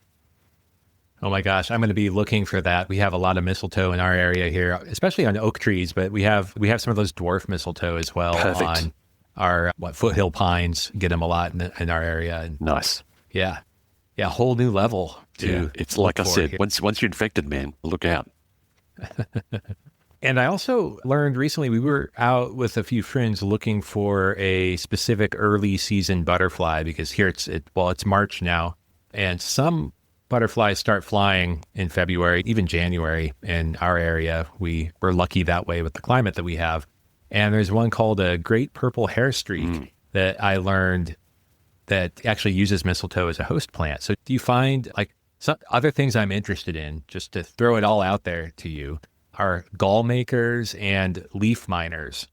[SPEAKER 2] Oh my gosh, I'm going to be looking for that. We have a lot of mistletoe in our area here, especially on oak trees, but we have some of those dwarf mistletoe as well.
[SPEAKER 3] Perfect.
[SPEAKER 2] On our foothill pines. Get them a lot in our area. And
[SPEAKER 3] nice.
[SPEAKER 2] Yeah, whole new level.
[SPEAKER 3] It's like I said, once you're infected, man, look out.
[SPEAKER 2] And I also learned recently, we were out with a few friends looking for a specific early season butterfly, because here it's March now, and some butterflies start flying in February, even January in our area. We're lucky that way with the climate that we have. And there's one called a great purple hair streak that I learned that actually uses mistletoe as a host plant. So do you find, like, some other things I'm interested in, just to throw it all out there to you, are gall makers and leaf miners.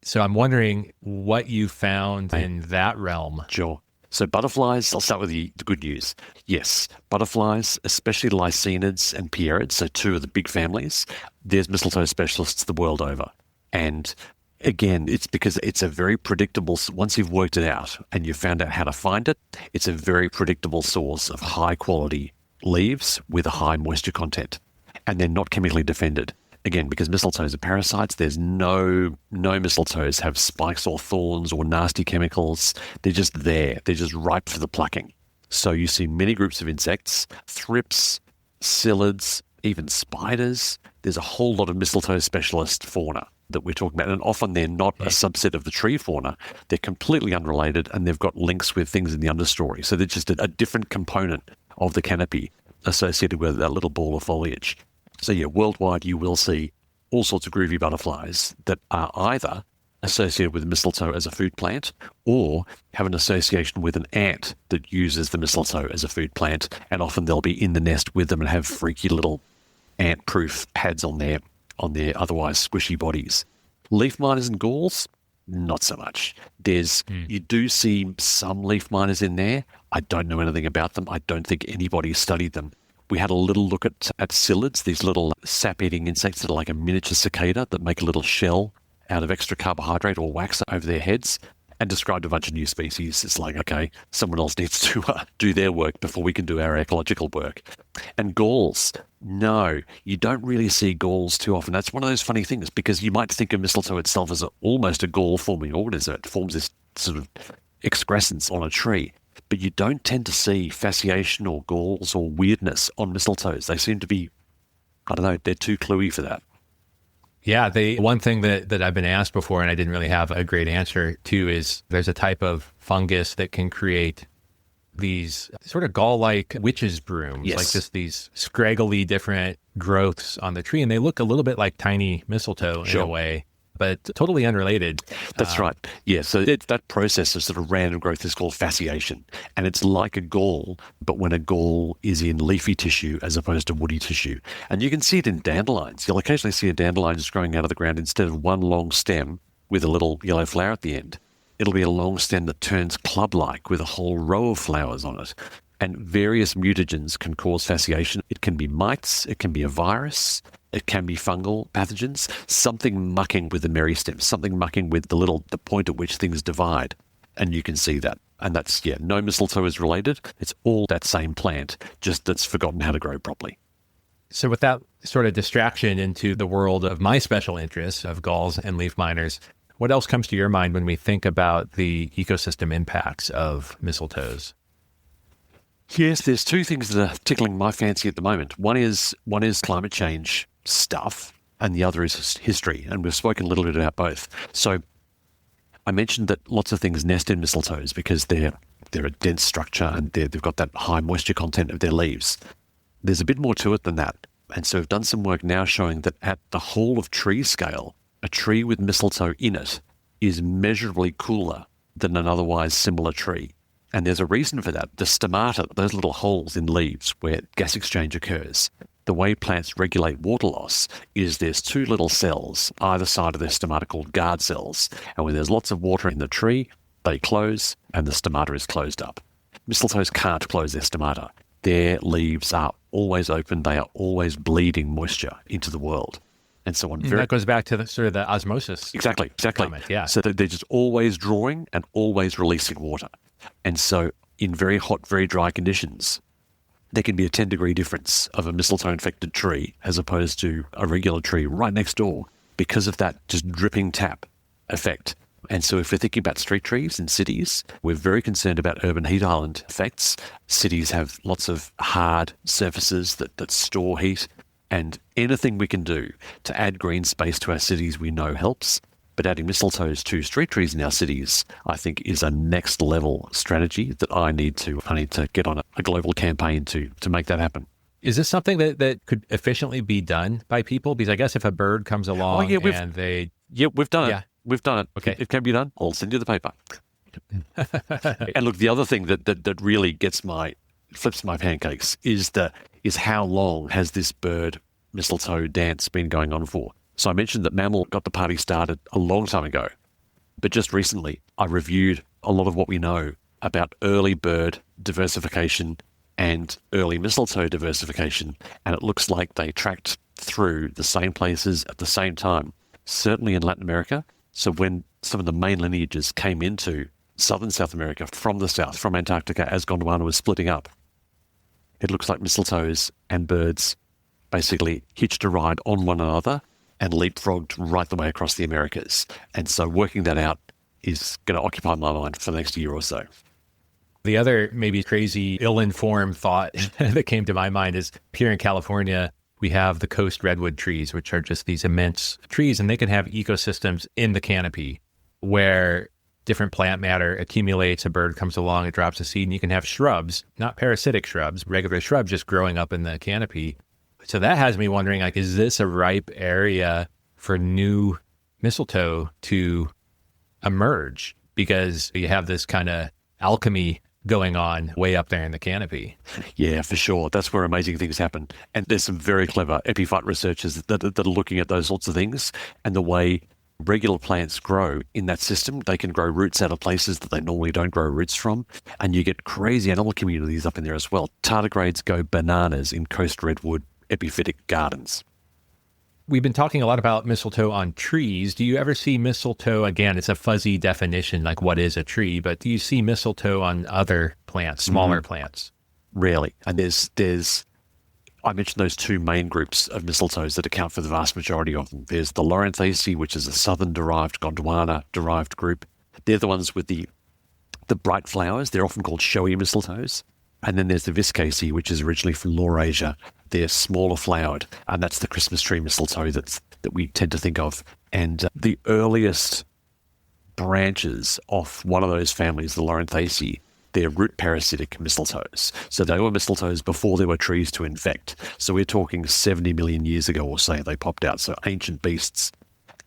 [SPEAKER 2] So I'm wondering what you found in that realm.
[SPEAKER 3] Sure. So butterflies, I'll start with the good news. Yes, butterflies, especially lycaenids and pierrids, so two of the big families, there's mistletoe specialists the world over. And again, it's because it's a very predictable, once you've worked it out and you've found out how to find it, it's a very predictable source of high quality leaves with a high moisture content. And they're not chemically defended. Again, because mistletoes are parasites, there's no mistletoes have spikes or thorns or nasty chemicals. They're just there. They're just ripe for the plucking. So you see many groups of insects, thrips, psyllids, even spiders. There's a whole lot of mistletoe specialist fauna that we're talking about. And often they're not a subset of the tree fauna. They're completely unrelated, and they've got links with things in the understory. So they're just a different component of the canopy associated with that little ball of foliage. So yeah, worldwide you will see all sorts of groovy butterflies that are either associated with mistletoe as a food plant or have an association with an ant that uses the mistletoe as a food plant, and often they'll be in the nest with them and have freaky little ant-proof pads on their otherwise squishy bodies. Leaf miners and galls, not so much. You do see some leaf miners in there. I don't know anything about them. I don't think anybody studied them. We had a little look at psyllids, these little sap-eating insects that are like a miniature cicada that make a little shell out of extra carbohydrate or wax over their heads, and described a bunch of new species. It's like, okay, someone else needs to do their work before we can do our ecological work. And galls, no, you don't really see galls too often. That's one of those funny things, because you might think of mistletoe itself as almost a gall-forming organism. It forms this sort of excrescence on a tree. But you don't tend to see fasciation or galls or weirdness on mistletoes. They seem to be, I don't know, they're too cluey for that.
[SPEAKER 2] Yeah, one thing that I've been asked before, and I didn't really have a great answer to, is there's a type of fungus that can create these sort of gall-like witch's brooms, like just these scraggly different growths on the tree, and they look a little bit like tiny mistletoe in a way. but totally unrelated.
[SPEAKER 3] That's right. Yeah. So that process of sort of random growth is called fasciation. And it's like a gall, but when a gall is in leafy tissue as opposed to woody tissue. And you can see it in dandelions. You'll occasionally see a dandelion just growing out of the ground instead of one long stem with a little yellow flower at the end. It'll be a long stem that turns club-like with a whole row of flowers on it. And various mutagens can cause fasciation. It can be mites, it can be a virus, it can be fungal pathogens, something mucking with the meristem, something mucking with the point at which things divide. And you can see that. And that's, no mistletoe is related. It's all that same plant, just that's forgotten how to grow properly.
[SPEAKER 2] So with that sort of distraction into the world of my special interests of galls and leaf miners, what else comes to your mind when we think about the ecosystem impacts of mistletoes?
[SPEAKER 3] Yes, there's two things that are tickling my fancy at the moment. One is climate change stuff, and the other is history. And we've spoken a little bit about both. So I mentioned that lots of things nest in mistletoes because they're a dense structure and they've got that high moisture content of their leaves. There's a bit more to it than that. And so we've done some work now showing that at the whole of tree scale, a tree with mistletoe in it is measurably cooler than an otherwise similar tree. And there's a reason for that. The stomata, those little holes in leaves where gas exchange occurs, the way plants regulate water loss is there's two little cells either side of their stomata called guard cells. And when there's lots of water in the tree, they close and the stomata is closed up. Mistletoes can't close their stomata. Their leaves are always open. They are always bleeding moisture into the world. And so on.
[SPEAKER 2] That goes back to the osmosis.
[SPEAKER 3] Exactly.
[SPEAKER 2] Comment, yeah.
[SPEAKER 3] So they're just always drawing and always releasing water. And so in very hot, very dry conditions, there can be a 10-degree difference of a mistletoe-infected tree as opposed to a regular tree right next door because of that just dripping tap effect. And so if we're thinking about street trees in cities, we're very concerned about urban heat island effects. Cities have lots of hard surfaces that store heat, and anything we can do to add green space to our cities we know helps. But adding mistletoes to street trees in our cities, I think, is a next level strategy that I need to get on a global campaign to make that happen.
[SPEAKER 2] Is this something that could efficiently be done by people? Because I guess if a bird comes along
[SPEAKER 3] we've done it. We've done it.
[SPEAKER 2] Okay.
[SPEAKER 3] It can be done. I'll send you the paper. And look, the other thing that really flips my pancakes is how long has this bird mistletoe dance been going on for? So I mentioned that mammal got the party started a long time ago, but just recently I reviewed a lot of what we know about early bird diversification and early mistletoe diversification, and it looks like they tracked through the same places at the same time, certainly in Latin America. So when some of the main lineages came into southern South America from the south, from Antarctica, as Gondwana was splitting up, it looks like mistletoes and birds basically hitched a ride on one another and leapfrogged right the way across the Americas. And so working that out is going to occupy my mind for the next year or so.
[SPEAKER 2] The other maybe crazy, ill-informed thought that came to my mind is here in California, we have the coast redwood trees, which are just these immense trees, and they can have ecosystems in the canopy where different plant matter accumulates, a bird comes along, it drops a seed, and you can have shrubs, not parasitic shrubs, regular shrubs just growing up in the canopy. So that has me wondering, is this a ripe area for new mistletoe to emerge? Because you have this kind of alchemy going on way up there in the canopy.
[SPEAKER 3] Yeah, for sure. That's where amazing things happen. And there's some very clever epiphyte researchers that are looking at those sorts of things and the way regular plants grow in that system. They can grow roots out of places that they normally don't grow roots from. And you get crazy animal communities up in there as well. Tardigrades go bananas in coast redwood epiphytic gardens.
[SPEAKER 2] We've been talking a lot about mistletoe on trees. Do you ever see mistletoe, again, it's a fuzzy definition, like what is a tree, but do you see mistletoe on other plants, smaller plants?
[SPEAKER 3] Rarely. And I mentioned those two main groups of mistletoes that account for the vast majority of them. There's the Lawrenthaceae, which is a southern-derived, Gondwana-derived group. They're the ones with the bright flowers. They're often called showy mistletoes. And then there's the Viscaceae, which is originally from Laurasia. They're smaller flowered, and that's the Christmas tree mistletoe that we tend to think of. And the earliest branches of one of those families, the Lawrenthaceae, they're root parasitic mistletoes. So they were mistletoes before there were trees to infect. So we're talking 70 million years ago or so they popped out, so ancient beasts.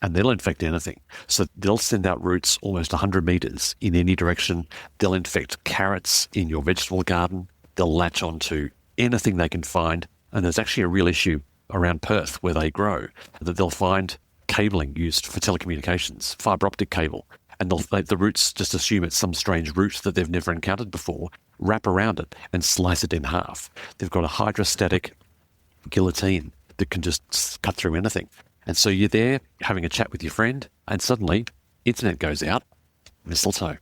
[SPEAKER 3] and they'll infect anything. So they'll send out roots almost 100 meters in any direction. They'll infect carrots in your vegetable garden. They'll latch onto anything they can find. And there's actually a real issue around Perth where they grow, that they'll find cabling used for telecommunications, fibre optic cable. And the roots just assume it's some strange root that they've never encountered before, wrap around it and slice it in half. They've got a hydrostatic guillotine that can just cut through anything. And so you're there having a chat with your friend, and suddenly internet goes out, mistletoe.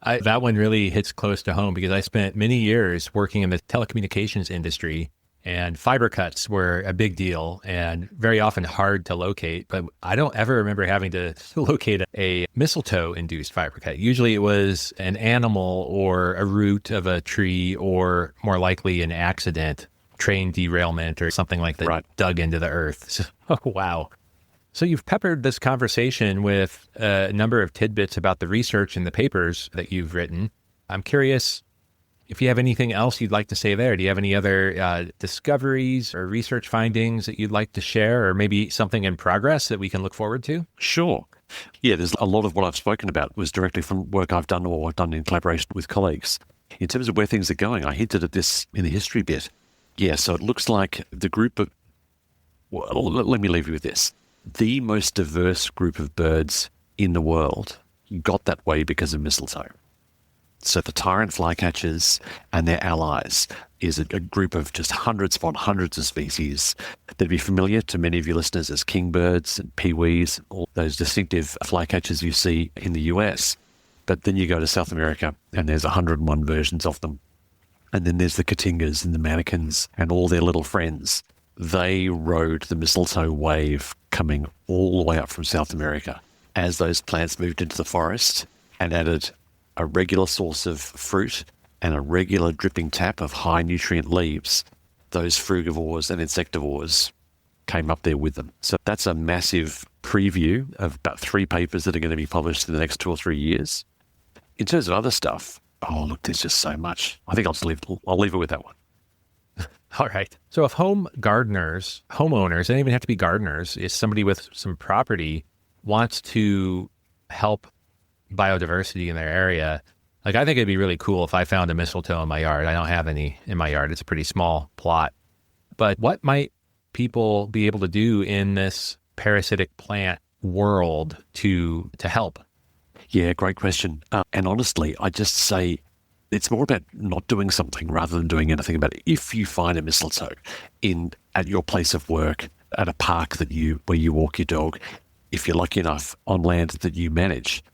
[SPEAKER 2] That one really hits close to home because I spent many years working in the telecommunications industry, and fiber cuts were a big deal and very often hard to locate. But I don't ever remember having to locate a mistletoe-induced fiber cut. Usually it was an animal or a root of a tree, or more likely an accident, train derailment or something like that,
[SPEAKER 3] right,
[SPEAKER 2] dug into the earth. So, wow. So you've peppered this conversation with a number of tidbits about the research and the papers that you've written. I'm curious if you have anything else you'd like to say there. Do you have any other discoveries or research findings that you'd like to share, or maybe something in progress that we can look forward to?
[SPEAKER 3] Sure. Yeah, there's a lot of what I've spoken about was directly from work I've done or done in collaboration with colleagues. In terms of where things are going, I hinted at this in the history bit. Yeah, so it looks like the group of, well, let me leave you with this. The most diverse group of birds in the world got that way because of mistletoe. So the tyrant flycatchers and their allies is a group of just hundreds upon hundreds of species that'd be familiar to many of your listeners as kingbirds and peewees, all those distinctive flycatchers you see in the US. But then you go to South America and there's 101 versions of them. And then there's the cotingas and the manakins and all their little friends. They rode the mistletoe wave coming all the way up from South America as those plants moved into the forest and added a regular source of fruit and a regular dripping tap of high nutrient leaves. Those frugivores and insectivores came up there with them. So that's a massive preview of about 3 papers that are going to be published in the next 2 or 3 years. In terms of other stuff, oh, look, there's just so much. I think I'll leave it with that one.
[SPEAKER 2] All right. So if homeowners, they don't even have to be gardeners, if somebody with some property wants to help biodiversity in their area, like I think it'd be really cool if I found a mistletoe in my yard. I don't have any in my yard. It's a pretty small plot. But what might people be able to do in this parasitic plant world to help?
[SPEAKER 3] Yeah, great question. And honestly, I just say it's more about not doing something rather than doing anything about it. If you find a mistletoe at your place of work, at a park where you walk your dog, if you're lucky enough on land that you manage,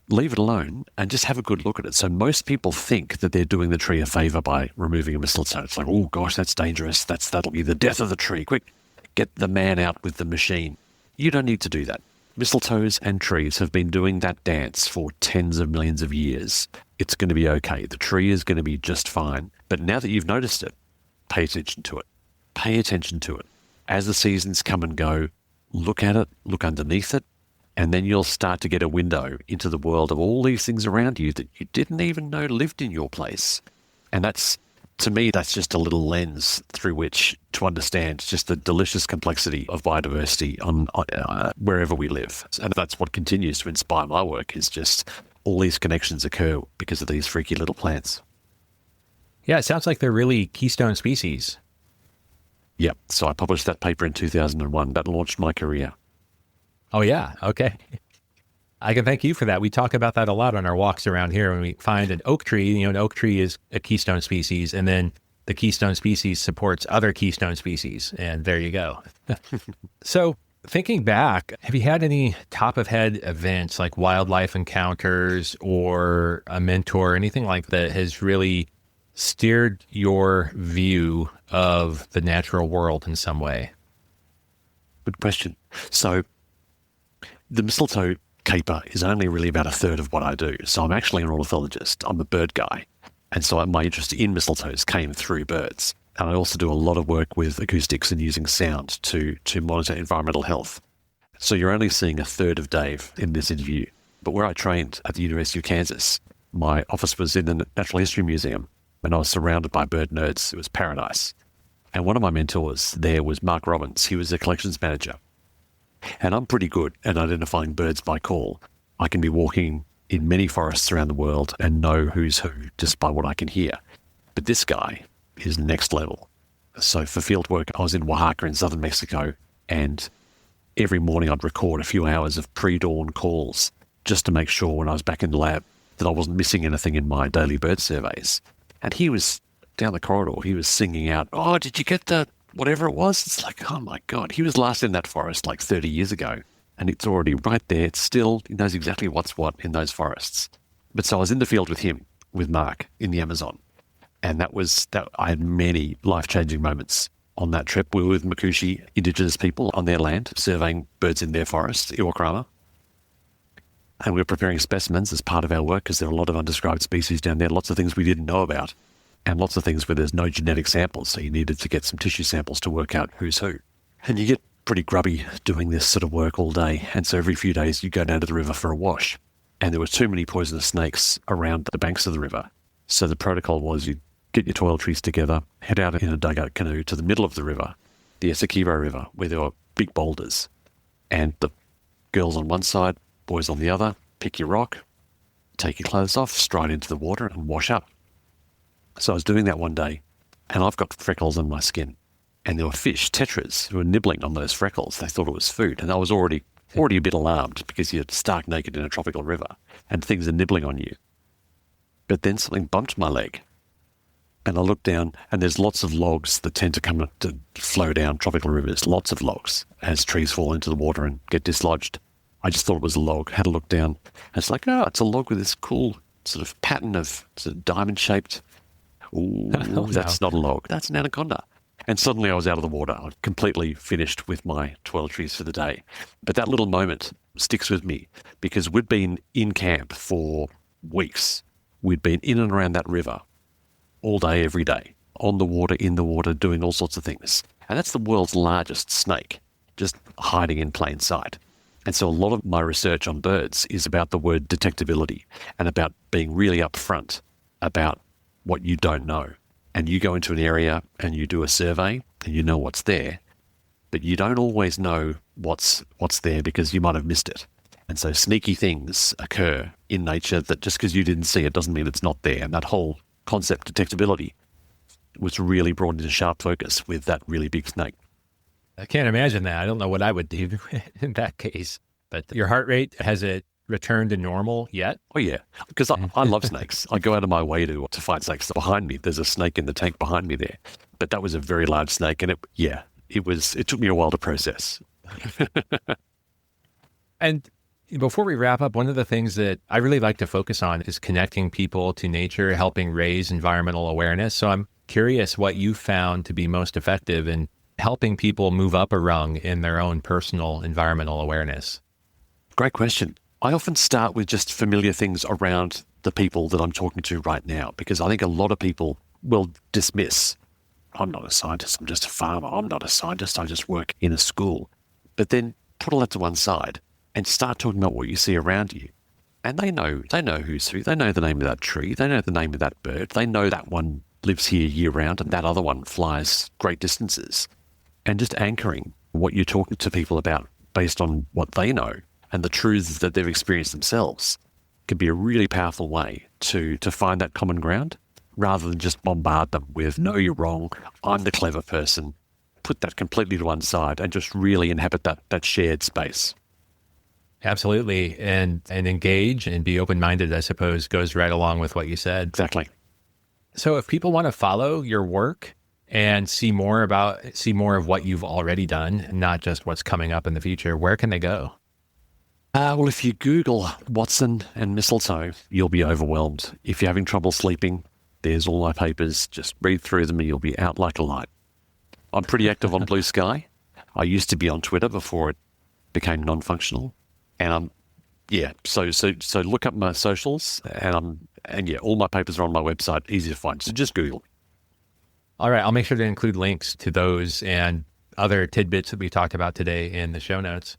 [SPEAKER 3] leave it alone and just have a good look at it. So most people think that they're doing the tree a favor by removing a mistletoe. It's like, oh gosh, that's dangerous. That'll be the death of the tree. Quick, get the man out with the machine. You don't need to do that. Mistletoes and trees have been doing that dance for tens of millions of years. It's going to be okay. The tree is going to be just fine. But now that you've noticed it, pay attention to it. Pay attention to it. As the seasons come and go, look at it, look underneath it, and then you'll start to get a window into the world of all these things around you that you didn't even know lived in your place. And to me, that's just a little lens through which to understand just the delicious complexity of biodiversity on wherever we live. And that's what continues to inspire my work, is just all these connections occur because of these freaky little plants.
[SPEAKER 2] Yeah, it sounds like they're really keystone species.
[SPEAKER 3] Yeah, so I published that paper in 2001. That launched my career.
[SPEAKER 2] Oh, yeah. Okay. I can thank you for that. We talk about that a lot on our walks around here. When we find an oak tree, an oak tree is a keystone species, and then the keystone species supports other keystone species. And there you go. So thinking back, have you had any top of head events like wildlife encounters or a mentor, anything like that has really steered your view of the natural world in some way?
[SPEAKER 3] Good question. So the mistletoe caper is only really about a third of what I do. So I'm actually an ornithologist. I'm a bird guy. And so my interest in mistletoes came through birds. And I also do a lot of work with acoustics and using sound to monitor environmental health. So you're only seeing a third of Dave in this interview. But where I trained at the University of Kansas, my office was in the Natural History Museum, and I was surrounded by bird nerds. It was paradise. And one of my mentors there was Mark Robbins. He was a collections manager. And I'm pretty good at identifying birds by call. I can be walking in many forests around the world and know who's who just by what I can hear. But this guy is next level. So for field work, I was in Oaxaca in southern Mexico, and every morning I'd record a few hours of pre-dawn calls just to make sure when I was back in the lab that I wasn't missing anything in my daily bird surveys. And he was down the corridor, he was singing out, "Oh, did you get the whatever it was?" It's like, oh my God, he was last in that forest like 30 years ago. And it's already right there. It's still, he knows exactly what's what in those forests. But so I was in the field with him, with Mark, in the Amazon. And I had many life-changing moments on that trip. We were with Makushi, indigenous people on their land, surveying birds in their forest, Iwakrama. And we were preparing specimens as part of our work because there are a lot of undescribed species down there, lots of things we didn't know about, and lots of things where there's no genetic samples. So you needed to get some tissue samples to work out who's who. And you get pretty grubby doing this sort of work all day. And so every few days you go down to the river for a wash. And there were too many poisonous snakes around the banks of the river. So the protocol was you get your toiletries together, head out in a dugout canoe to the middle of the river, the Essequibo River, where there were big boulders. And the girls on one side, boys on the other, pick your rock, take your clothes off, stride into the water and wash up. So I was doing that one day, and I've got freckles on my skin. And there were fish, tetras, who were nibbling on those freckles. They thought it was food. And I was already a bit alarmed because you're stark naked in a tropical river and things are nibbling on you. But then something bumped my leg. And I looked down, and there's lots of logs that tend to come to flow down tropical rivers, lots of logs, as trees fall into the water and get dislodged. I just thought it was a log, had a look down. And it's like, oh, it's a log with this cool sort of pattern of sort of diamond-shaped. Ooh, that's not a log. That's an anaconda. And suddenly I was out of the water. I'd completely finished with my toiletries for the day. But that little moment sticks with me because we'd been in camp for weeks. We'd been in and around that river all day, every day, on the water, in the water, doing all sorts of things. And that's the world's largest snake, just hiding in plain sight. And so a lot of my research on birds is about the word detectability and about being really upfront about what you don't know. And you go into an area and you do a survey and you know what's there, but you don't always know what's there because you might have missed it. And so sneaky things occur in nature that just because you didn't see it doesn't mean it's not there. And that whole concept, detectability, was really brought into sharp focus with that really big snake.
[SPEAKER 2] I can't imagine that. I don't know what I would do in that case. But your heart rate, has it returned to normal yet?
[SPEAKER 3] Oh, yeah. Because I love snakes. I go out of my way to fight snakes. Behind me, there's a snake in the tank behind me there. But that was a very large snake. And it took me a while to process.
[SPEAKER 2] And before we wrap up, one of the things that I really like to focus on is connecting people to nature, helping raise environmental awareness. So I'm curious what you found to be most effective in helping people move up a rung in their own personal environmental awareness.
[SPEAKER 3] Great question. I often start with just familiar things around the people that I'm talking to right now, because I think a lot of people will dismiss, I'm not a scientist, I'm just a farmer. I'm not a scientist, I just work in a school. But then put all that to one side and start talking about what you see around you. And they know who's who. They know the name of that tree. They know the name of that bird. They know that one lives here year round and that other one flies great distances. And just anchoring what you're talking to people about based on what they know and the truths that they've experienced themselves can be a really powerful way to find that common ground rather than just bombard them with, no, you're wrong, I'm the clever person. Put that completely to one side and just really inhabit that shared space.
[SPEAKER 2] Absolutely. And engage and be open-minded, I suppose, goes right along with what you said.
[SPEAKER 3] Exactly.
[SPEAKER 2] So if people want to follow your work and see more of what you've already done, not just what's coming up in the future, where can they go?
[SPEAKER 3] Well, if you Google Watson and mistletoe, you'll be overwhelmed. If you're having trouble sleeping, there's all my papers. Just read through them and you'll be out like a light. I'm pretty active on Blue Sky. I used to be on Twitter before it became non-functional. And so look up my socials and all my papers are on my website, easy to find. So just Google.
[SPEAKER 2] All right, I'll make sure to include links to those and other tidbits that we talked about today in the show notes.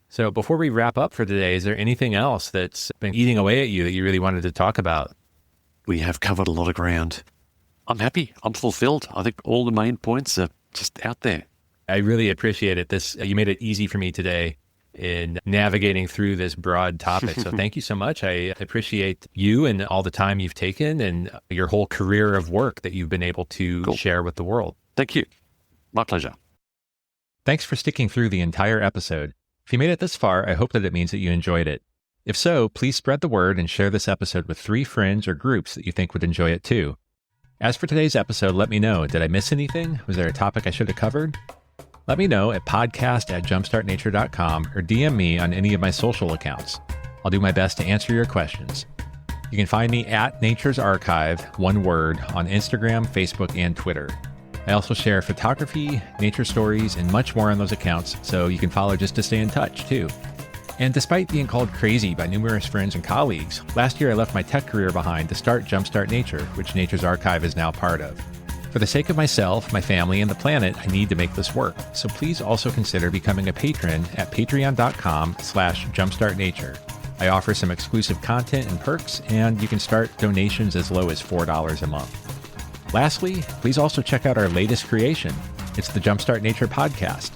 [SPEAKER 2] So before we wrap up for today, is there anything else that's been eating away at you that you really wanted to talk about?
[SPEAKER 3] We have covered a lot of ground. I'm happy. I'm fulfilled. I think all the main points are just out there.
[SPEAKER 2] I really appreciate it. You made it easy for me today in navigating through this broad topic. So thank you so much. I appreciate you and all the time you've taken and your whole career of work that you've been able to share with the world.
[SPEAKER 3] Thank you. My pleasure.
[SPEAKER 2] Thanks for sticking through the entire episode. If you made it this far, I hope that it means that you enjoyed it. If so, please spread the word and share this episode with 3 friends or groups that you think would enjoy it too. As for today's episode, let me know. Did I miss anything? Was there a topic I should have covered? Let me know at podcast@jumpstartnature.com or DM me on any of my social accounts. I'll do my best to answer your questions. You can find me at Nature's Archive, one word, on Instagram, Facebook, and Twitter. I also share photography, nature stories, and much more on those accounts, so you can follow just to stay in touch, too. And despite being called crazy by numerous friends and colleagues, last year I left my tech career behind to start Jumpstart Nature, which Nature's Archive is now part of. For the sake of myself, my family, and the planet, I need to make this work. So please also consider becoming a patron at patreon.com/jumpstartnature. I offer some exclusive content and perks, and you can start donations as low as $4 a month. Lastly, please also check out our latest creation. It's the Jumpstart Nature podcast.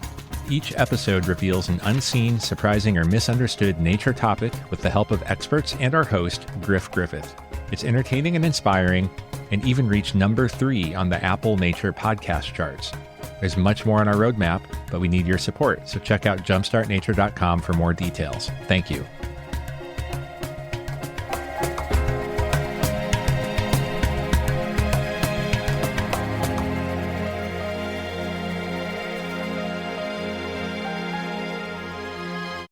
[SPEAKER 2] Each episode reveals an unseen, surprising, or misunderstood nature topic with the help of experts and our host, Griff Griffith. It's entertaining and inspiring, and even reached number 3 on the Apple Nature podcast charts. There's much more on our roadmap, but we need your support, so check out jumpstartnature.com for more details. Thank you.